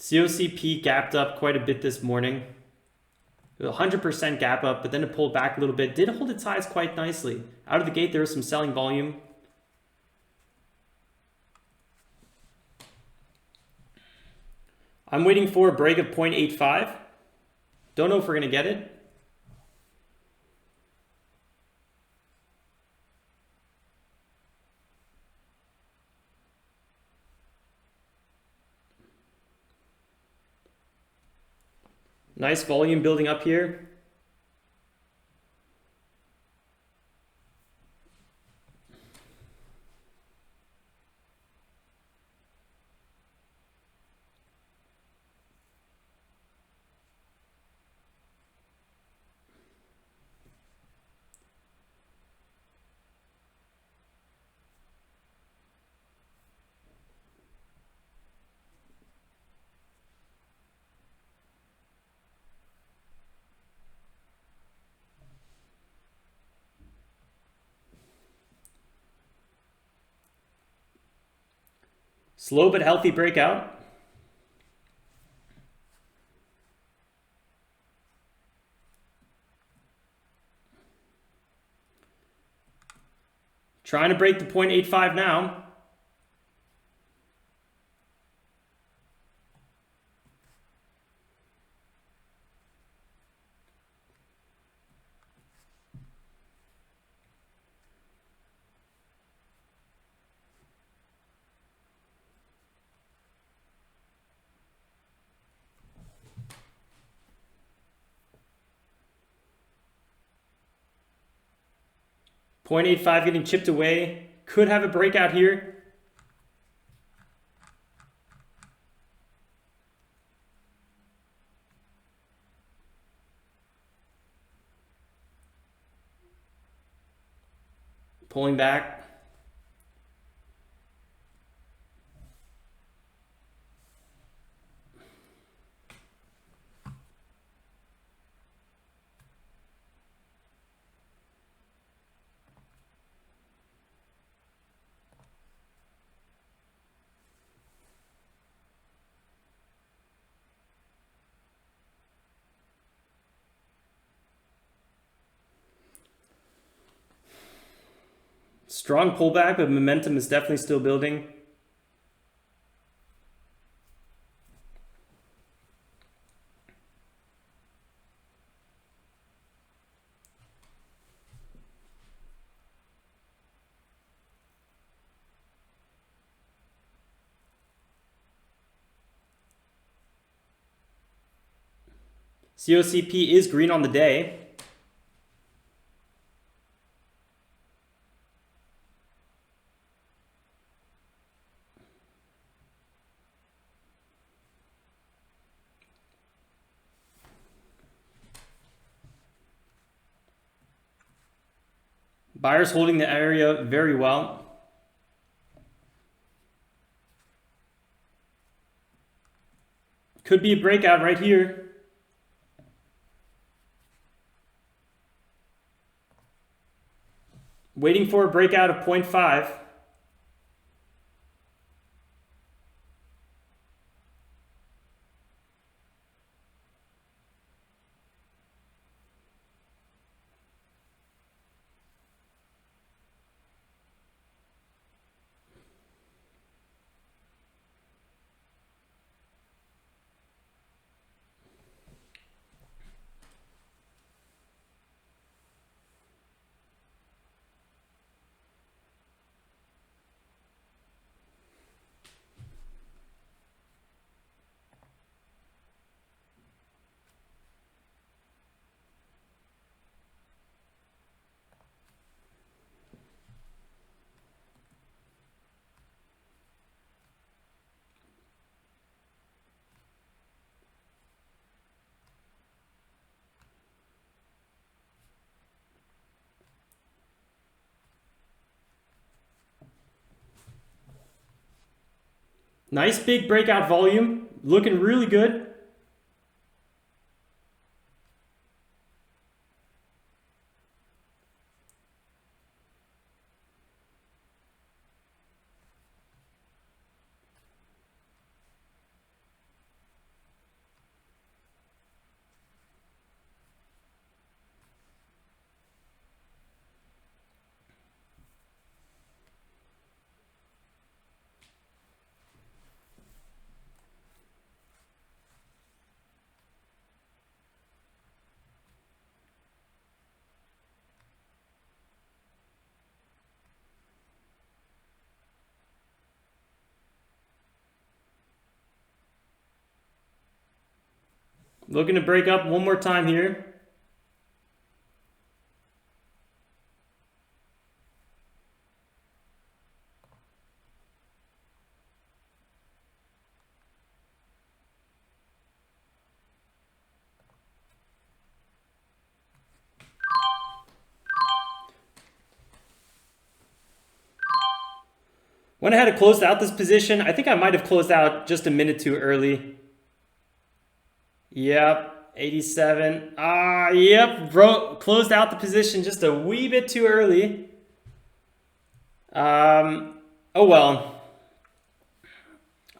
COCP gapped up quite a bit this morning. 100% gap up, but then it pulled back a little bit. Did hold its highs quite nicely. Out of the gate, there was some selling volume. I'm waiting for a break of 0.85. Don't know if we're going to get it. Nice volume building up here. Slow but healthy breakout. Trying to break the 0.85 now. .85 getting chipped away. Could have a breakout here. Pulling back. Strong pullback, but momentum is definitely still building. COCP is green on the day. Buyers holding the area very well. Could be a breakout right here. Waiting for a breakout of 0.5. Nice big breakout volume, looking really good. Looking to break up one more time here. Went ahead and closed out this position. I think I might have closed out just a minute too early. Yep, 87. Yep, bro, closed out the position just a wee bit too early. Oh well.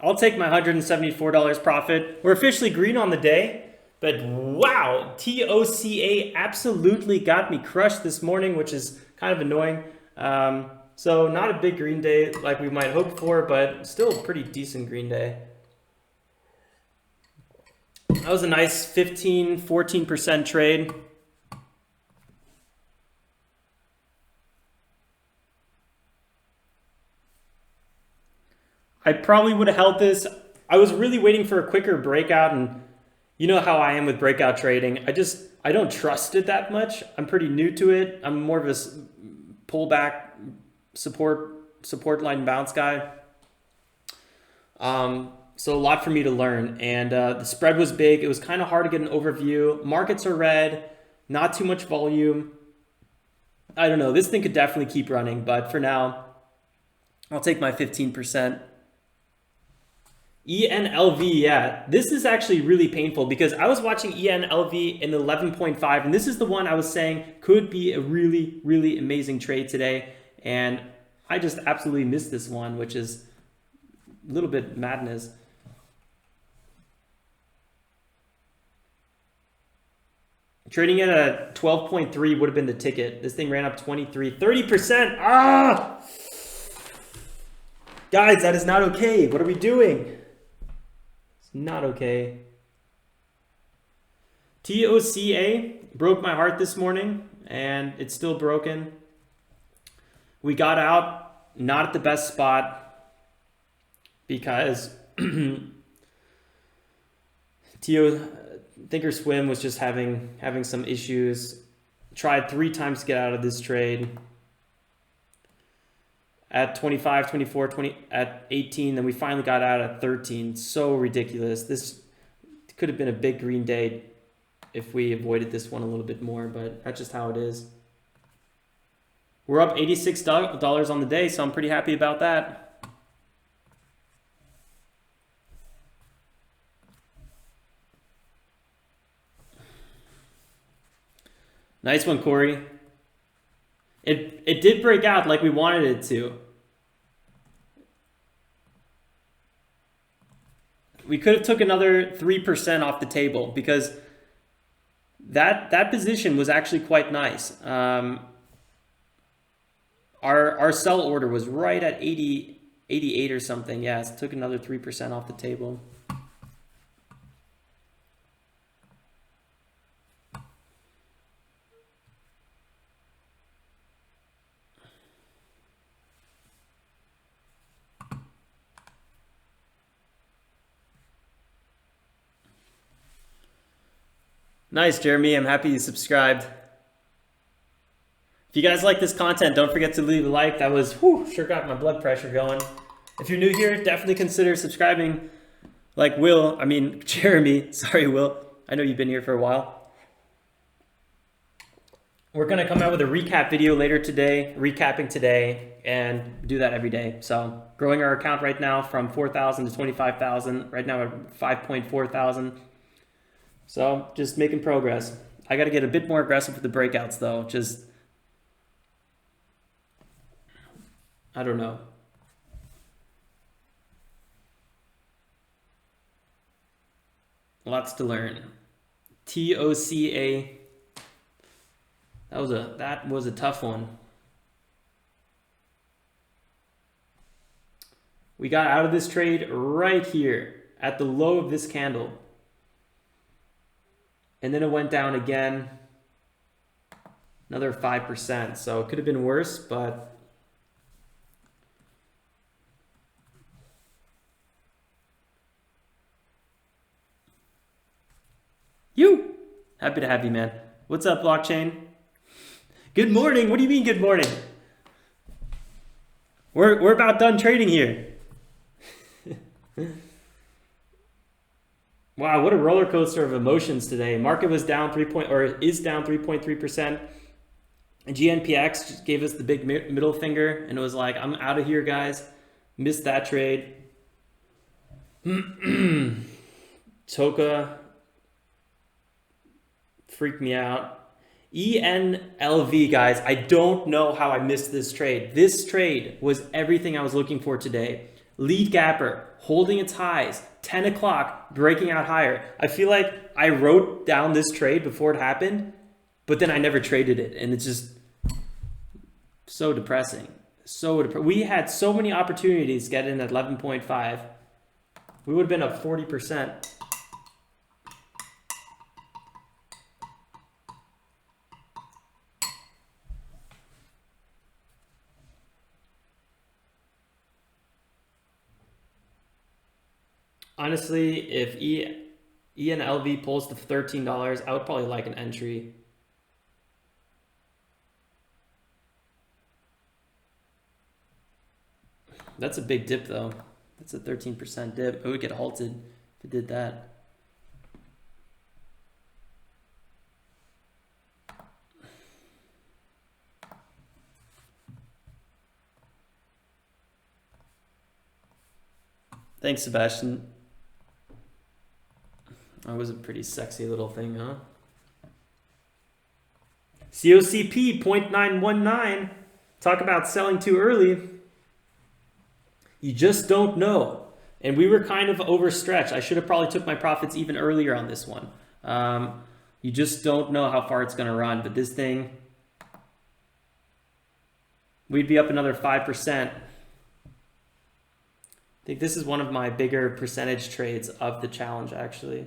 I'll take my $174 profit. We're officially green on the day. But wow, TOCA absolutely got me crushed this morning, which is kind of annoying. So not a big green day like we might hope for, but still a pretty decent green day. That was a nice 14% trade. I probably would have held this. I was really waiting for a quicker breakout, and you know how I am with breakout trading. I don't trust it that much. I'm pretty new to it. I'm more of a pullback support line bounce guy. So a lot for me to learn, and the spread was big. It was kind of hard to get an overview. Markets are red, not too much volume. I don't know. This thing could definitely keep running, but for now, I'll take my 15%. ENLV, yeah, this is actually really painful because I was watching ENLV in 11.5, and this is the one I was saying could be a really, really amazing trade today, and I just absolutely missed this one, which is a little bit madness. Trading it at 12.3 would have been the ticket. This thing ran up 23, 30%. Ah! Guys, that is not okay. What are we doing? Not okay. TOCA broke my heart this morning, and it's still broken. We got out not at the best spot because ThinkorSwim was just having some issues. Tried 3 times to get out of this trade. At 25, 24, 20, at 18, then we finally got out at 13. So ridiculous. This could have been a big green day if we avoided this one a little bit more, but that's just how it is. We're up $86 on the day, so I'm pretty happy about that. Nice one, Corey. It did break out like we wanted it to. We could have took another 3% off the table because that position was actually quite nice. Our sell order was right at 88 or something. Yeah, it took another 3% off the table. Nice, Jeremy. I'm happy you subscribed. If you guys like this content, don't forget to leave a like. That was, sure got my blood pressure going. If you're new here, definitely consider subscribing like Jeremy. Sorry, Will. I know you've been here for a while. We're going to come out with a recap video later today, recapping today, and do that every day. So growing our account right now from 4,000 to 25,000. Right now at 5.4 thousand. So just making progress. I got to get a bit more aggressive with the breakouts though. Just, I don't know. Lots to learn. TOCA. That was a tough one. We got out of this trade right here at the low of this candle. And then it went down again, another 5%. So it could have been worse, but happy to have you, man. What's up, blockchain? Good morning. What do you mean good morning? We're about done trading here. Wow, what a roller coaster of emotions today. Market was down is down 3.3%. And GNPX just gave us the big middle finger and it was like, I'm out of here, guys. Missed that trade. TOCA freaked me out. ENLV, guys, I don't know how I missed this trade. This trade was everything I was looking for today. lead gapper, holding its highs, 10 o'clock, breaking out higher. I feel like I wrote down this trade before it happened, but then I never traded it. And it's just so depressing. We had so many opportunities to get in at 11.5. We would have been up 40%. Honestly, if ENLV pulls to $13, I would probably like an entry. That's a big dip though. That's a 13% dip. It would get halted if it did that. Thanks, Sebastian. That was a pretty sexy little thing, huh? COCP 0.919. Talk about selling too early. You just don't know. And we were kind of overstretched. I should have probably took my profits even earlier on this one. You just don't know how far it's going to run. But this thing, we'd be up another 5%. I think this is one of my bigger percentage trades of the challenge, actually.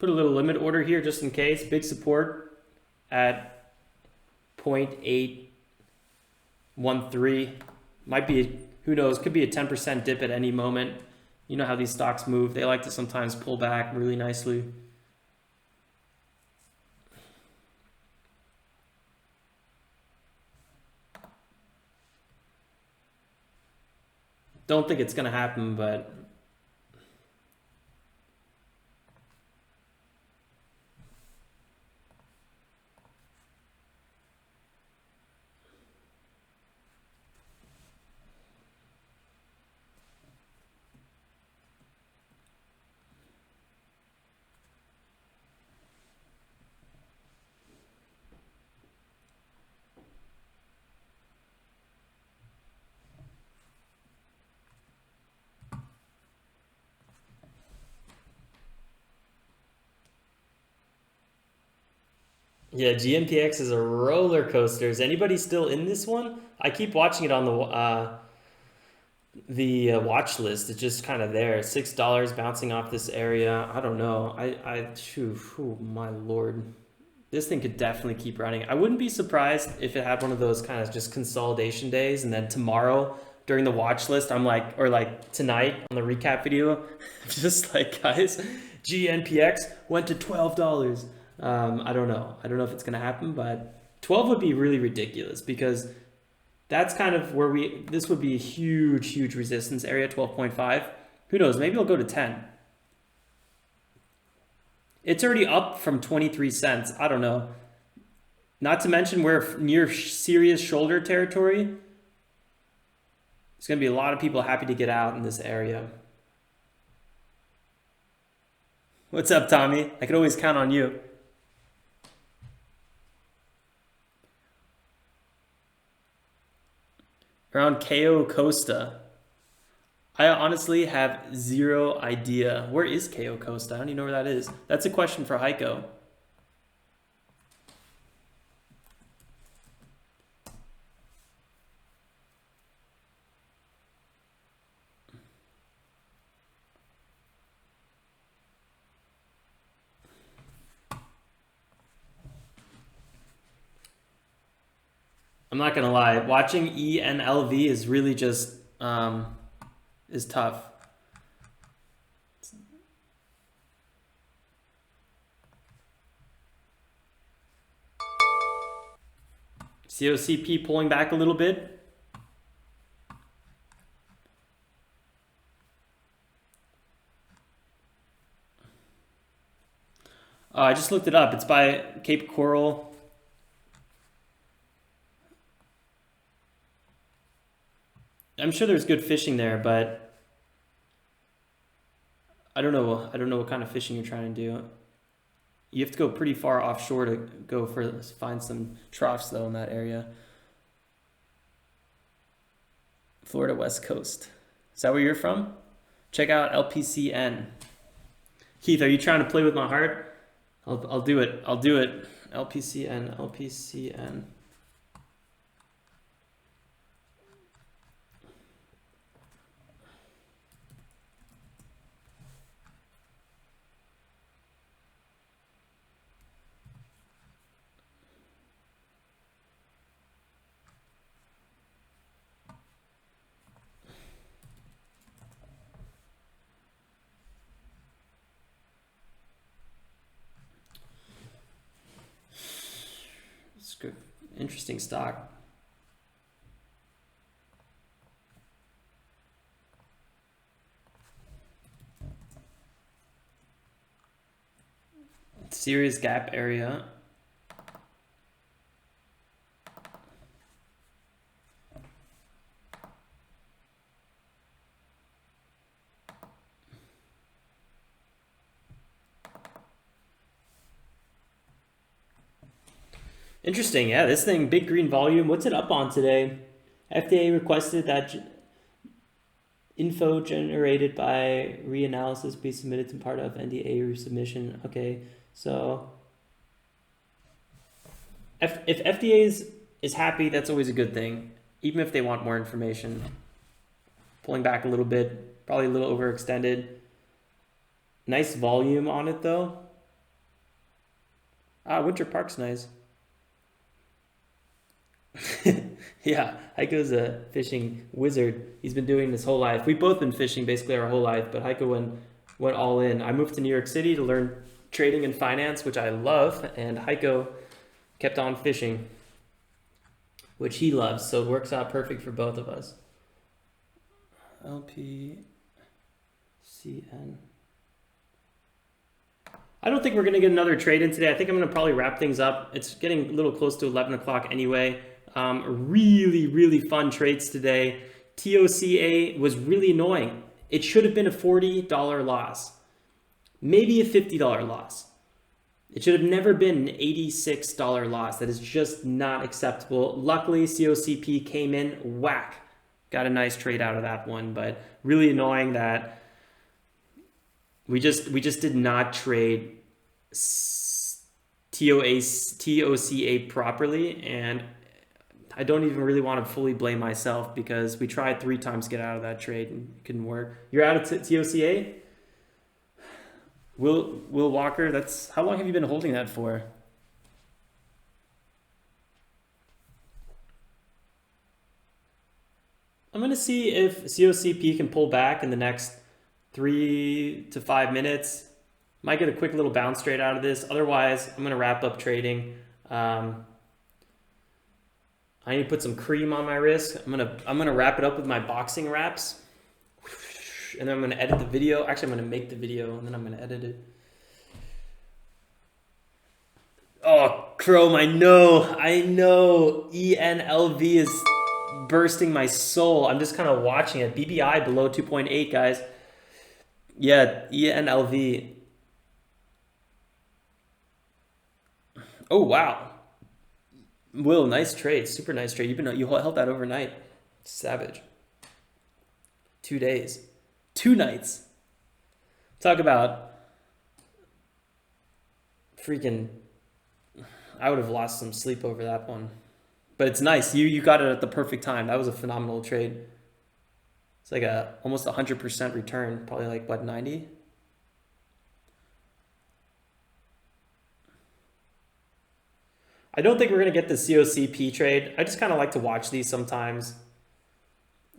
Put a little limit order here just in case. Big support at 0.813. Might be, who knows, could be a 10% dip at any moment. You know how these stocks move. They like to sometimes pull back really nicely. Don't think it's going to happen, but yeah, GMPX is a roller coaster. Is anybody still in this one? I keep watching it on the watch list. It's just kind of there. $6 bouncing off this area. I don't know. Oh my lord. This thing could definitely keep running. I wouldn't be surprised if it had one of those kind of just consolidation days, and then tomorrow during the watch list, I'm like, or like tonight on the recap video, just like, guys, GNPX went to $12. I don't know. I don't know if it's going to happen, but 12 would be really ridiculous because that's kind of where this would be a huge resistance area, 12.5. Who knows? Maybe it'll go to 10. It's already up from 23 cents. I don't know. Not to mention we're near serious shoulder territory. There's going to be a lot of people happy to get out in this area. What's up, Tommy? I could always count on you. Around KO Costa. I honestly have zero idea. Where is KO Costa? I don't even know where that is. That's a question for Heiko. I'm not gonna lie, watching ENLV is really just is tough. COCP pulling back a little bit. I just looked it up. It's by Cape Coral. I'm sure there's good fishing there, but I don't know. I don't know what kind of fishing you're trying to do. You have to go pretty far offshore to go find some troughs though in that area. Florida West Coast. Is that where you're from? Check out LPCN. Keith, are you trying to play with my heart? I'll do it. I'll do it. LPCN, LPCN. It's good. Interesting stock. Serious gap area. Interesting, yeah, this thing, big green volume. What's it up on today? FDA requested that info generated by reanalysis be submitted to part of NDA resubmission. Okay, so if FDA is happy, that's always a good thing, even if they want more information. Pulling back a little bit, probably a little overextended. Nice volume on it though. Winter Park's nice. Yeah, Heiko's a fishing wizard. He's been doing this whole life. We've both been fishing basically our whole life, but Heiko went all in. I moved to New York City to learn trading and finance, which I love, and Heiko kept on fishing, which he loves, so it works out perfect for both of us. LPCN. I don't think we're going to get another trade in today. I think I'm going to probably wrap things up. It's getting a little close to 11 o'clock anyway. Really, really fun trades today. TOCA was really annoying. It should have been a $40 loss, maybe a $50 loss. It should have never been an $86 loss. That is just not acceptable. Luckily, COCP came in, whack. Got a nice trade out of that one, but really annoying that we just did not trade TOCA properly, and I don't even really want to fully blame myself because we tried 3 times to get out of that trade and it couldn't work. You're out of TOCA? Will Walker, that's how long have you been holding that for? I'm going to see if COCP can pull back in the next 3 to 5 minutes. Might get a quick little bounce trade out of this. Otherwise, I'm going to wrap up trading. I need to put some cream on my wrist. I'm gonna wrap it up with my boxing wraps, and then I'm gonna edit the video. Actually, I'm gonna make the video and then I'm gonna edit it. Oh, Chrome, I know. ENLV is bursting my soul. I'm just kind of watching it. BBI below 2.8, guys. Yeah, ENLV. Oh wow. Will, nice trade, super nice trade. You held that overnight, savage. 2 days, 2 nights. Talk about freaking. I would have lost some sleep over that one, but it's nice. You got it at the perfect time. That was a phenomenal trade. It's like almost 100% return, probably like what 90. I don't think we're going to get the COCP trade. I just kind of like to watch these sometimes.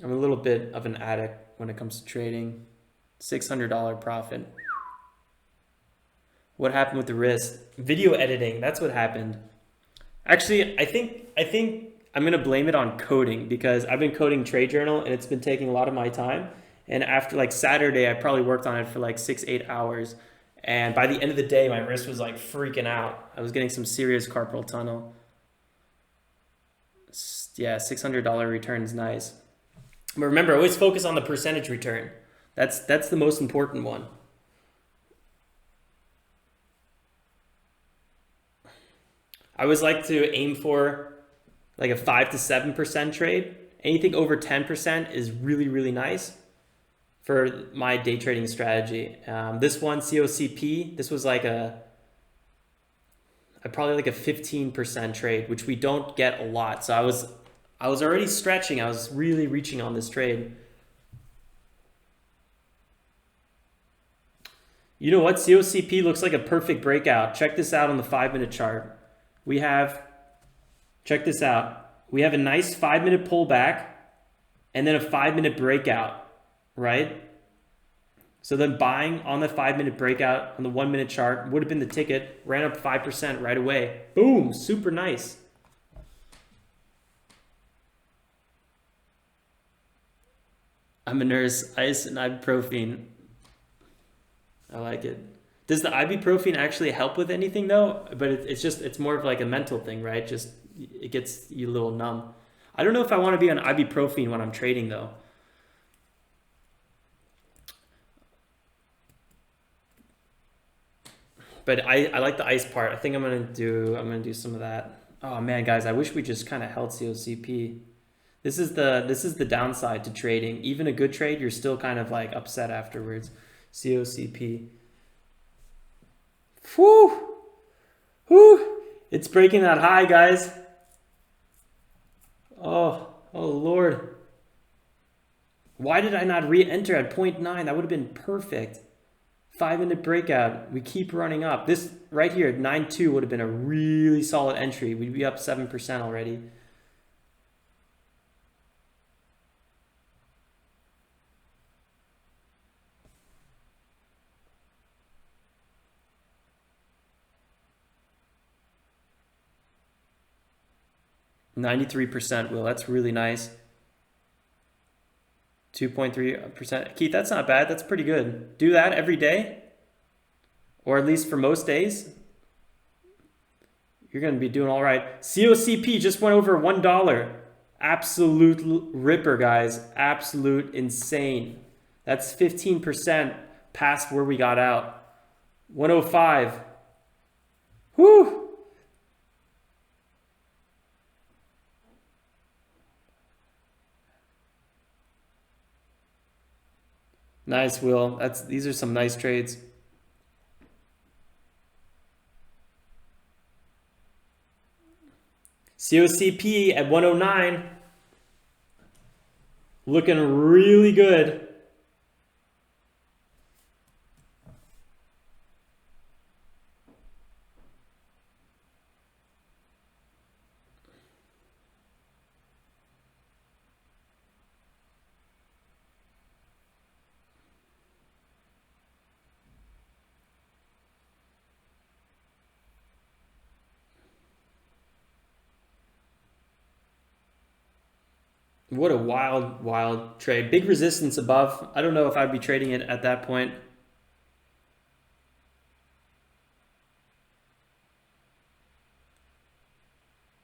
I'm a little bit of an addict when it comes to trading. $600 profit. What happened with the wrist? Video editing, that's what happened. Actually, I think I think I'm going to blame it on coding because I've been coding Trade Journal and it's been taking a lot of my time. And after like Saturday, I probably worked on it for like 6-8 hours. And by the end of the day, my wrist was like freaking out. I was getting some serious carpal tunnel. Yeah, $600 return is nice. But remember, always focus on the percentage return. That's the most important one. I always like to aim for like a 5 to 7% trade. Anything over 10% is really, really nice for my day trading strategy. This one, COCP, this was like probably like a 15% trade, which we don't get a lot. So I was already stretching. I was really reaching on this trade. You know what? COCP looks like a perfect breakout. Check this out on the 5-minute chart. We have, check this out. We have a nice 5-minute pullback and then a 5-minute breakout, right? So then buying on the 5-minute breakout on the 1-minute chart would have been the ticket, ran up 5% right away. Boom, super nice. I'm a nurse, ice and ibuprofen. I like it. Does the ibuprofen actually help with anything though? But it's more of like a mental thing, right? Just it gets you a little numb. I don't know if I want to be on ibuprofen when I'm trading though. But I like the ice part. I think I'm gonna do some of that. Oh man, guys, I wish we just kind of held COCP. This is the downside to trading. Even a good trade, you're still kind of like upset afterwards. COCP. Whew! Whew! It's breaking that high, guys. Oh Lord. Why did I not re-enter at 0.9? That would have been perfect. 5-minute breakout. We keep running up. This right here at 9.2 would have been a really solid entry. We'd be up 7% already. %, Will. That's really nice. 2.3%. Keith, that's not bad. That's pretty good. Do that every day, or at least for most days. You're going to be doing all right. COCP just went over $1. Absolute ripper, guys. Absolute insane. That's 15% past where we got out. 105. Whew. Nice, Will. These are some nice trades. COCP at 109. Looking really good. What a wild trade. Big resistance above. I don't know if I'd be trading it at that point.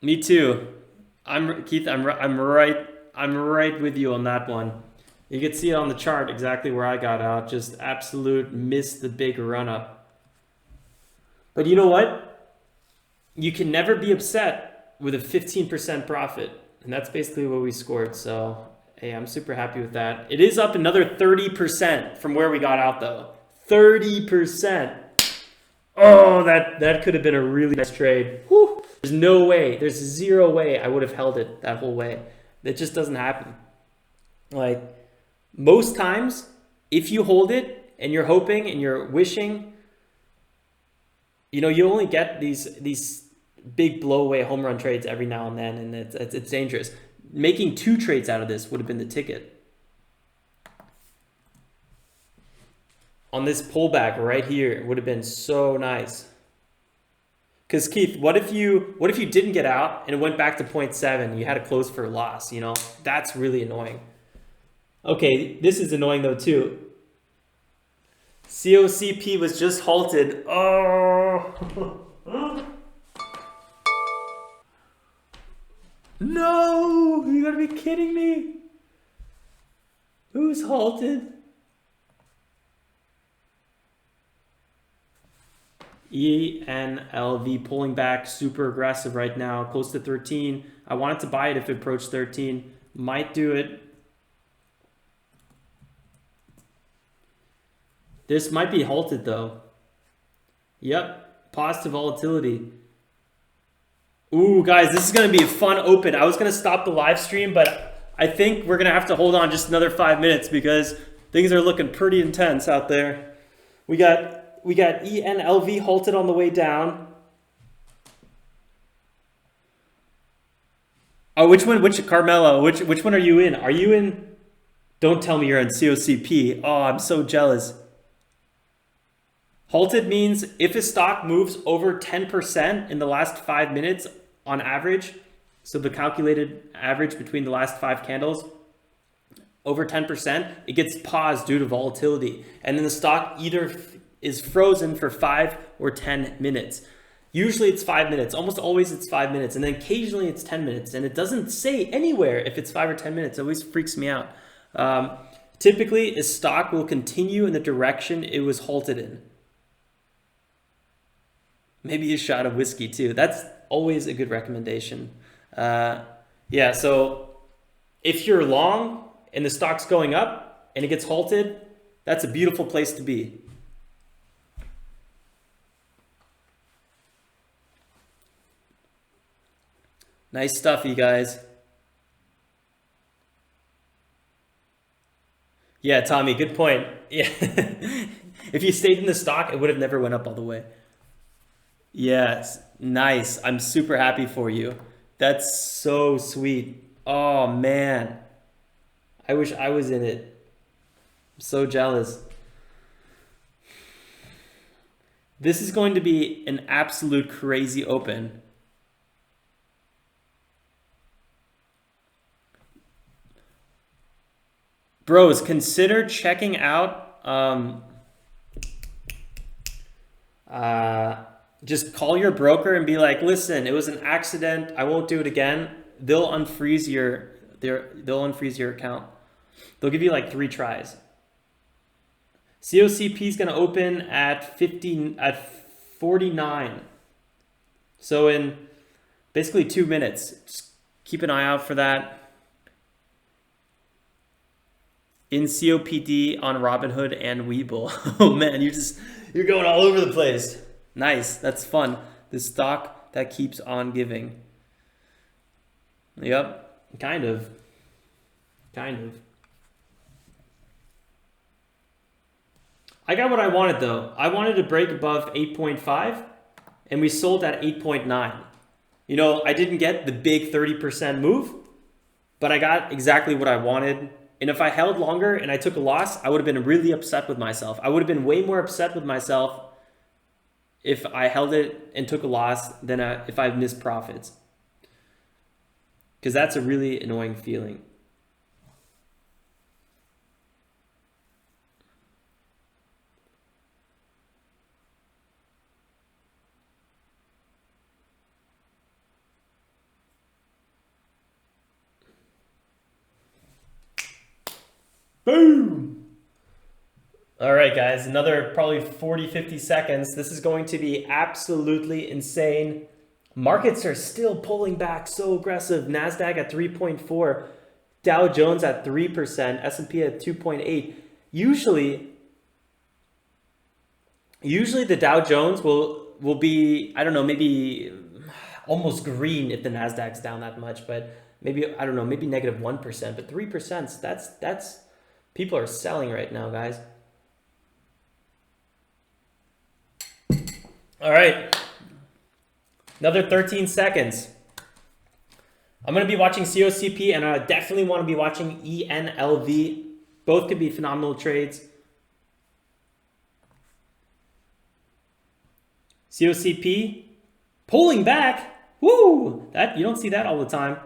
Me too. Keith, I'm right with you on that one. You can see it on the chart exactly where I got out. Just absolute missed the big run up. But you know what? You can never be upset with a 15% profit. And that's basically what we scored. So, hey, I'm super happy with that. It is up another 30% from where we got out, though. 30%. Oh, that could have been a really nice trade. Whew. There's no way. There's zero way I would have held it that whole way. It just doesn't happen. Like, most times, if you hold it and you're hoping and you're wishing, you know, you only get these big blow-away home run trades every now and then, and it's dangerous. Making 2 trades out of this would have been the ticket. On this pullback right here, it would have been so nice. Because Keith, what if you didn't get out and it went back to 0.7? You had to close for a loss. You know, that's really annoying. Okay, this is annoying though too. COCP was just halted. Oh. No, you gotta be kidding me. Who's halted? ENLV pulling back, super aggressive right now, close to 13. I wanted to buy it if it approached 13. Might do it. This might be halted though. Yep, positive volatility. Ooh, guys, this is going to be a fun open. I was going to stop the live stream, but I think we're going to have to hold on just another 5 minutes because things are looking pretty intense out there. We got ENLV halted on the way down. Oh, which one? Carmelo? Which one are you in? Are you in? Don't tell me you're in COCP. Oh, I'm so jealous. Halted means if a stock moves over 10% in the last 5 minutes on average, so the calculated average between the last 5 candles, over 10%, it gets paused due to volatility. And then the stock either is frozen for 5 or 10 minutes. Usually it's 5 minutes. Almost always it's 5 minutes. And then occasionally it's 10 minutes. And it doesn't say anywhere if it's 5 or 10 minutes. It always freaks me out. Typically, a stock will continue in the direction it was halted in. Maybe a shot of whiskey too. That's always a good recommendation. Yeah, so if you're long and the stock's going up and it gets halted, that's a beautiful place to be. Nice stuff, you guys. Yeah, Tommy, good point. Yeah. If you stayed in the stock, it would have never went up all the way. Yes, nice. I'm super happy for you. That's so sweet. Oh man, I wish I was in it. I'm so jealous. This is going to be an absolute crazy open. Bros, consider checking out just call your broker and be like, listen, it was an accident. I won't do it again. They'll unfreeze your account. They'll give you like 3 tries. COCP is going to open at 49. So in basically 2 minutes. Just keep an eye out for that. In COPD on Robinhood and Webull. Oh man, you're going all over the place. Nice, that's fun. The stock that keeps on giving. Yep, kind of. I got what I wanted though. I wanted to break above 8.5 and we sold at 8.9. You know, I didn't get the big 30% move, but I got exactly what I wanted. And if I held longer and I took a loss, I would have been really upset with myself. I would have been way more upset with myself if I held it and took a loss than if I missed profits. Because that's a really annoying feeling. Boom! All right, guys, another probably 40, 50 seconds. This is going to be absolutely insane. Markets are still pulling back so aggressive. NASDAQ at 3.4, Dow Jones at 3%, S&P at 2.8. Usually the Dow Jones will be, I don't know, maybe almost green if the NASDAQ's down that much, but maybe, I don't know, maybe negative 1%, but 3%, that's people are selling right now, guys. All right, another 13 seconds. I'm going to be watching COCP and I definitely want to be watching ENLV. Both could be phenomenal trades. COCP Pulling back. Woo! That, you don't see that all the time.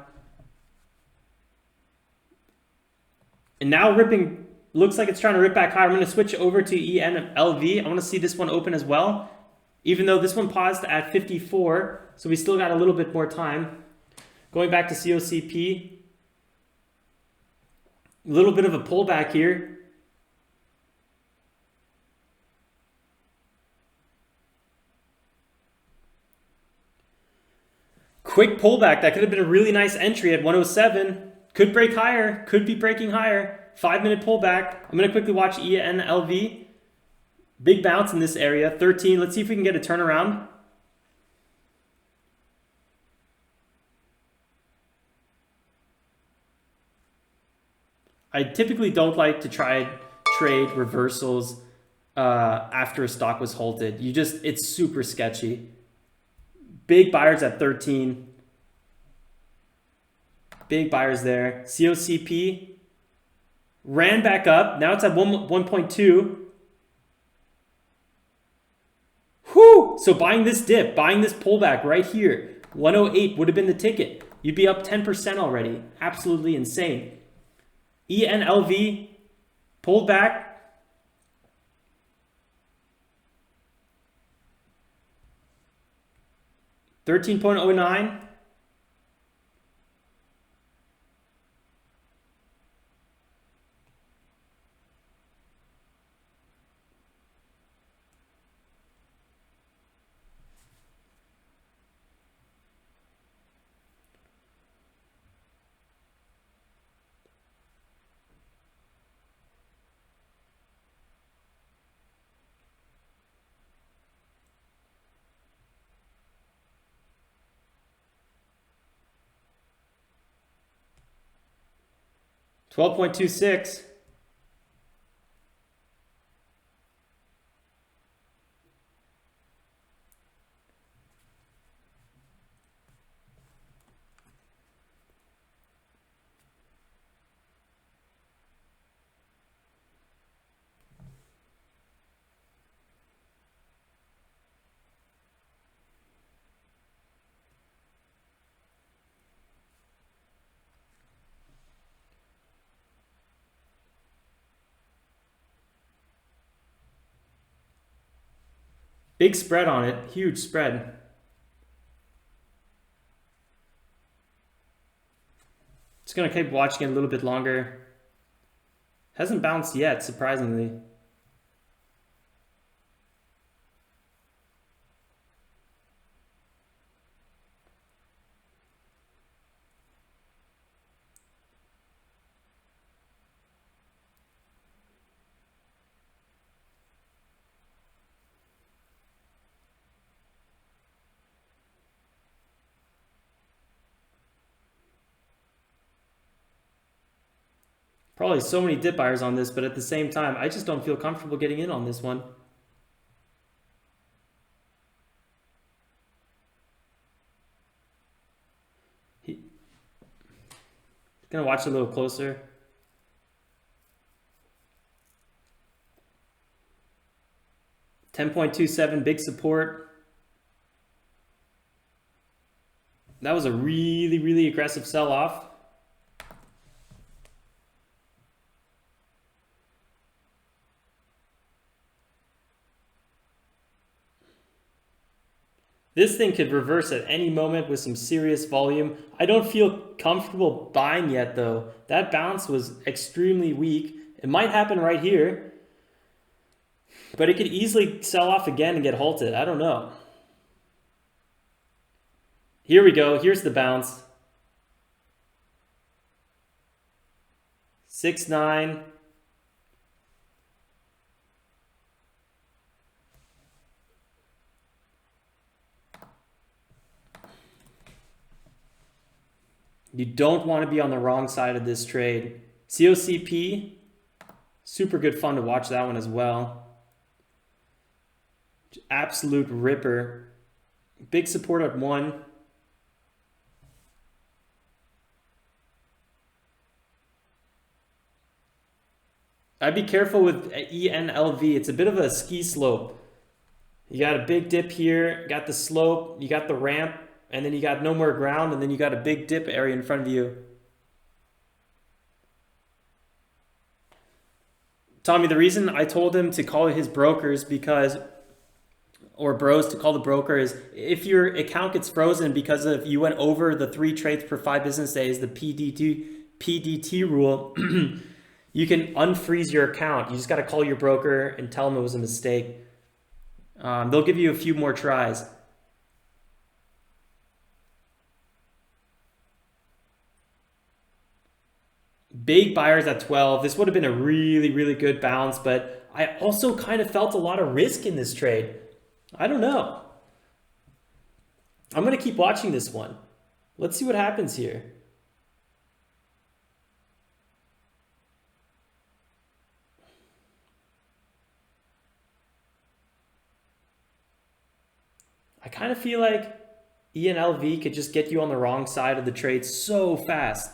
And now ripping, looks like it's trying to rip back higher. I'm going to switch over to ENLV. I want to see this one open as well. Even though this one paused at 54, so we still got a little bit more time. Going back to COCP. A little bit of a pullback here. Quick pullback. That could have been a really nice entry at 107. Could break higher. Could be breaking higher. 5-minute pullback. I'm going to quickly watch ENLV. Big bounce in this area. 13. Let's see if we can get a turnaround. I typically don't like to trade reversals after a stock was halted. It's super sketchy. Big buyers at 13. Big buyers there. COCP ran back up. Now it's at 1.2. Whew! So buying this dip, buying this pullback right here, 108 would have been the ticket. You'd be up 10% already. Absolutely insane. ENLV pulled back. 13.09. $12.26. Big spread on it, huge spread. Just gonna keep watching it a little bit longer. Hasn't bounced yet, surprisingly. Probably so many dip buyers on this, but at the same time, I just don't feel comfortable getting in on this one. Gonna watch a little closer. $10.27, big support. That was a really, really aggressive sell-off. This thing could reverse at any moment with some serious volume. I don't feel comfortable buying yet though. That bounce was extremely weak. It might happen right here, but it could easily sell off again and get halted. I don't know. Here we go. Here's the bounce. 6.9. You don't want to be on the wrong side of this trade. COCP, super good fun to watch that one as well. Absolute ripper. Big support at 1. I'd be careful with ENLV. It's a bit of a ski slope. You got a big dip here, got the slope, you got the ramp, and then you got no more ground, and then you got a big dip area in front of you. Tommy, the reason I told him to call his brokers because, or bros to call the broker, is if your account gets frozen because of you went over the 3 trades per 5 business days, the PDT rule, you can unfreeze your account. You just got to call your broker and tell them it was a mistake. They'll give you a few more tries. Big buyers at 12. This would have been a really, really good bounce, but I also kind of felt a lot of risk in this trade. I don't know. I'm going to keep watching this one. Let's see what happens here. I kind of feel like ENLV could just get you on the wrong side of the trade so fast.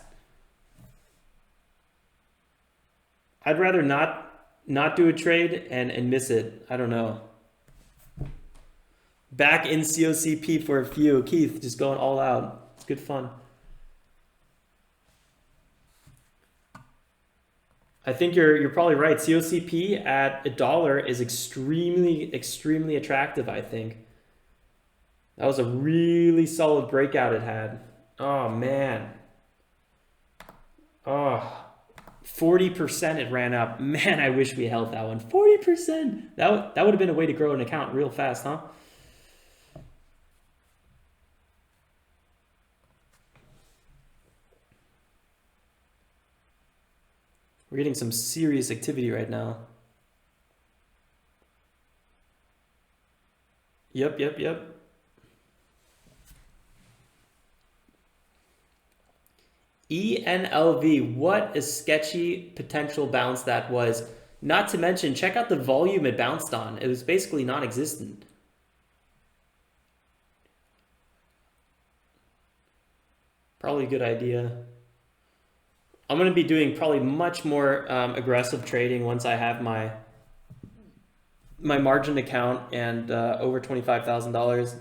I'd rather not do a trade and miss it. I don't know. Back in COCP for a few. Keith just going all out. It's good fun. I think you're probably right. COCP at $1 is extremely attractive, I think. That was a really solid breakout it had. Oh man. Oh. 40% it ran up. Man, I wish we held that one. 40%. That would have been a way to grow an account real fast, huh? We're getting some serious activity right now. Yep. ENLV, what a sketchy potential bounce that was. Not to mention, check out the volume it bounced on. It was basically non-existent. Probably a good idea. I'm going to be doing probably much more aggressive trading once I have my margin account and over $25,000.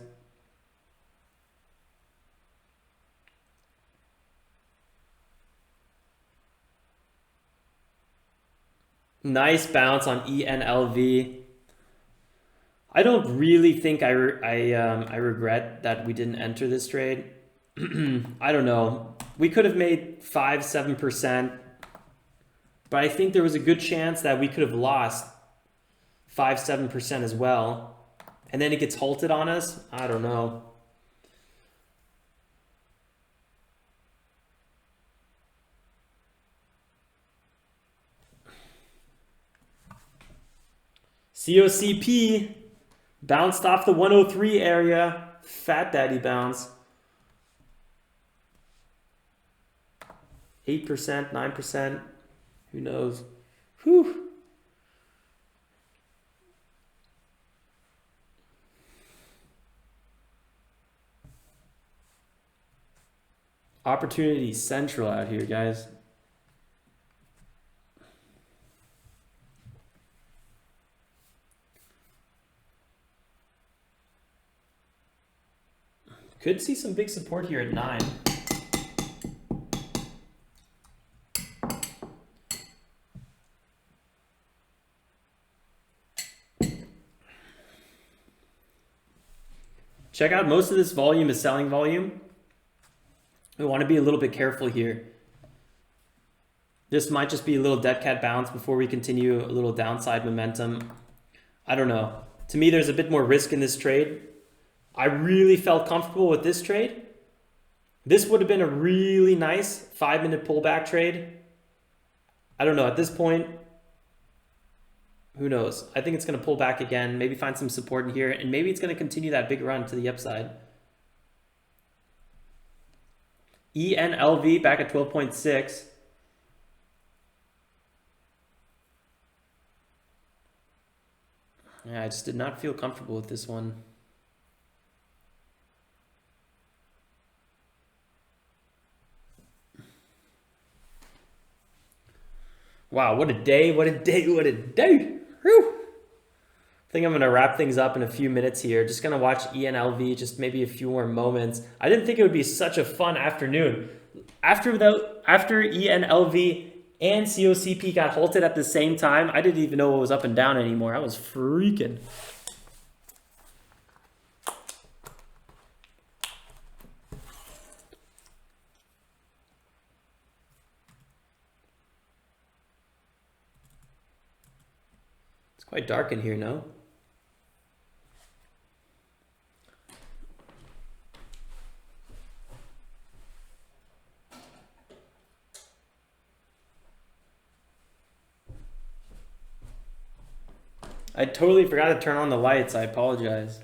Nice bounce on ENLV. I don't really think I regret that we didn't enter this trade. I don't know. We could have made 5-7%, but I think there was a good chance that we could have lost 5-7% as well. And then it gets halted on us. I don't know. COCP bounced off the 103 area. Fat daddy bounce. 8%, 9%. Who knows? Whew. Opportunity central out here, guys. Could see some big support here at 9. Check out, most of this volume is selling volume. We want to be a little bit careful here. This might just be a little dead cat bounce before we continue a little downside momentum. I don't know. To me, there's a bit more risk in this trade. I really felt comfortable with this trade. This would have been a really nice 5-minute pullback trade. I don't know. At this point, who knows? I think it's going to pull back again, maybe find some support in here, and maybe it's going to continue that big run to the upside. ENLV back at 12.6. Yeah, I just did not feel comfortable with this one. Wow, what a day, what a day, what a day. Whew. I think I'm going to wrap things up in a few minutes here. Just going to watch ENLV, just maybe a few more moments. I didn't think it would be such a fun afternoon. After ENLV and COCP got halted at the same time, I didn't even know what was up and down anymore. I was freaking. It's quite dark in here, no? I totally forgot to turn on the lights. I apologize.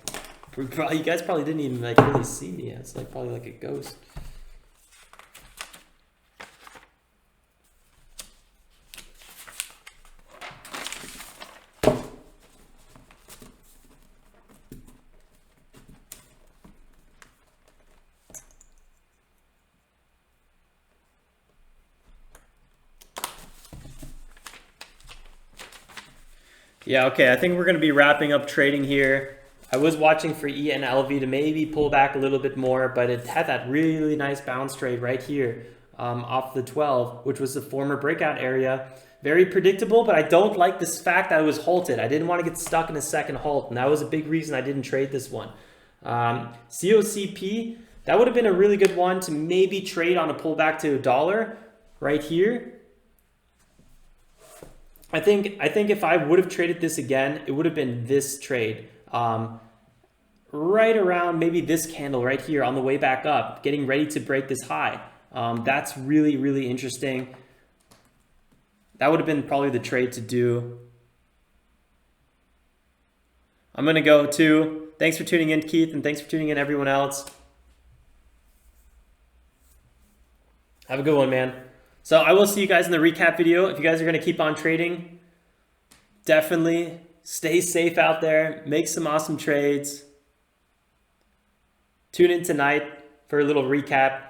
You guys probably didn't even like really see me. It's like probably like a ghost. Yeah, okay, I think we're going to be wrapping up trading here. I was watching for ENLV to maybe pull back a little bit more, but it had that really nice bounce trade right here off the 12, which was the former breakout area. Very predictable, but I don't like this fact that it was halted. I didn't want to get stuck in a second halt, and that was a big reason I didn't trade this one. COCP, that would have been a really good one to maybe trade on a pullback to $1 right here. I think if I would have traded this again, it would have been this trade. Right around maybe this candle right here on the way back up, getting ready to break this high. That's really interesting. That would have been probably the trade to do. I'm going to go to, thanks for tuning in, Keith, and thanks for tuning in, everyone else. Have a good one, man. So I will see you guys in the recap video. If you guys are going to keep on trading, definitely stay safe out there. Make some awesome trades. Tune in tonight for a little recap.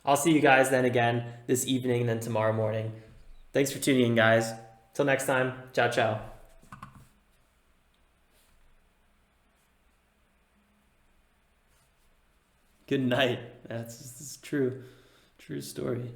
I'll see you guys then again this evening and then tomorrow morning. Thanks for tuning in, guys. Till next time, ciao, ciao. Good night. That's true story.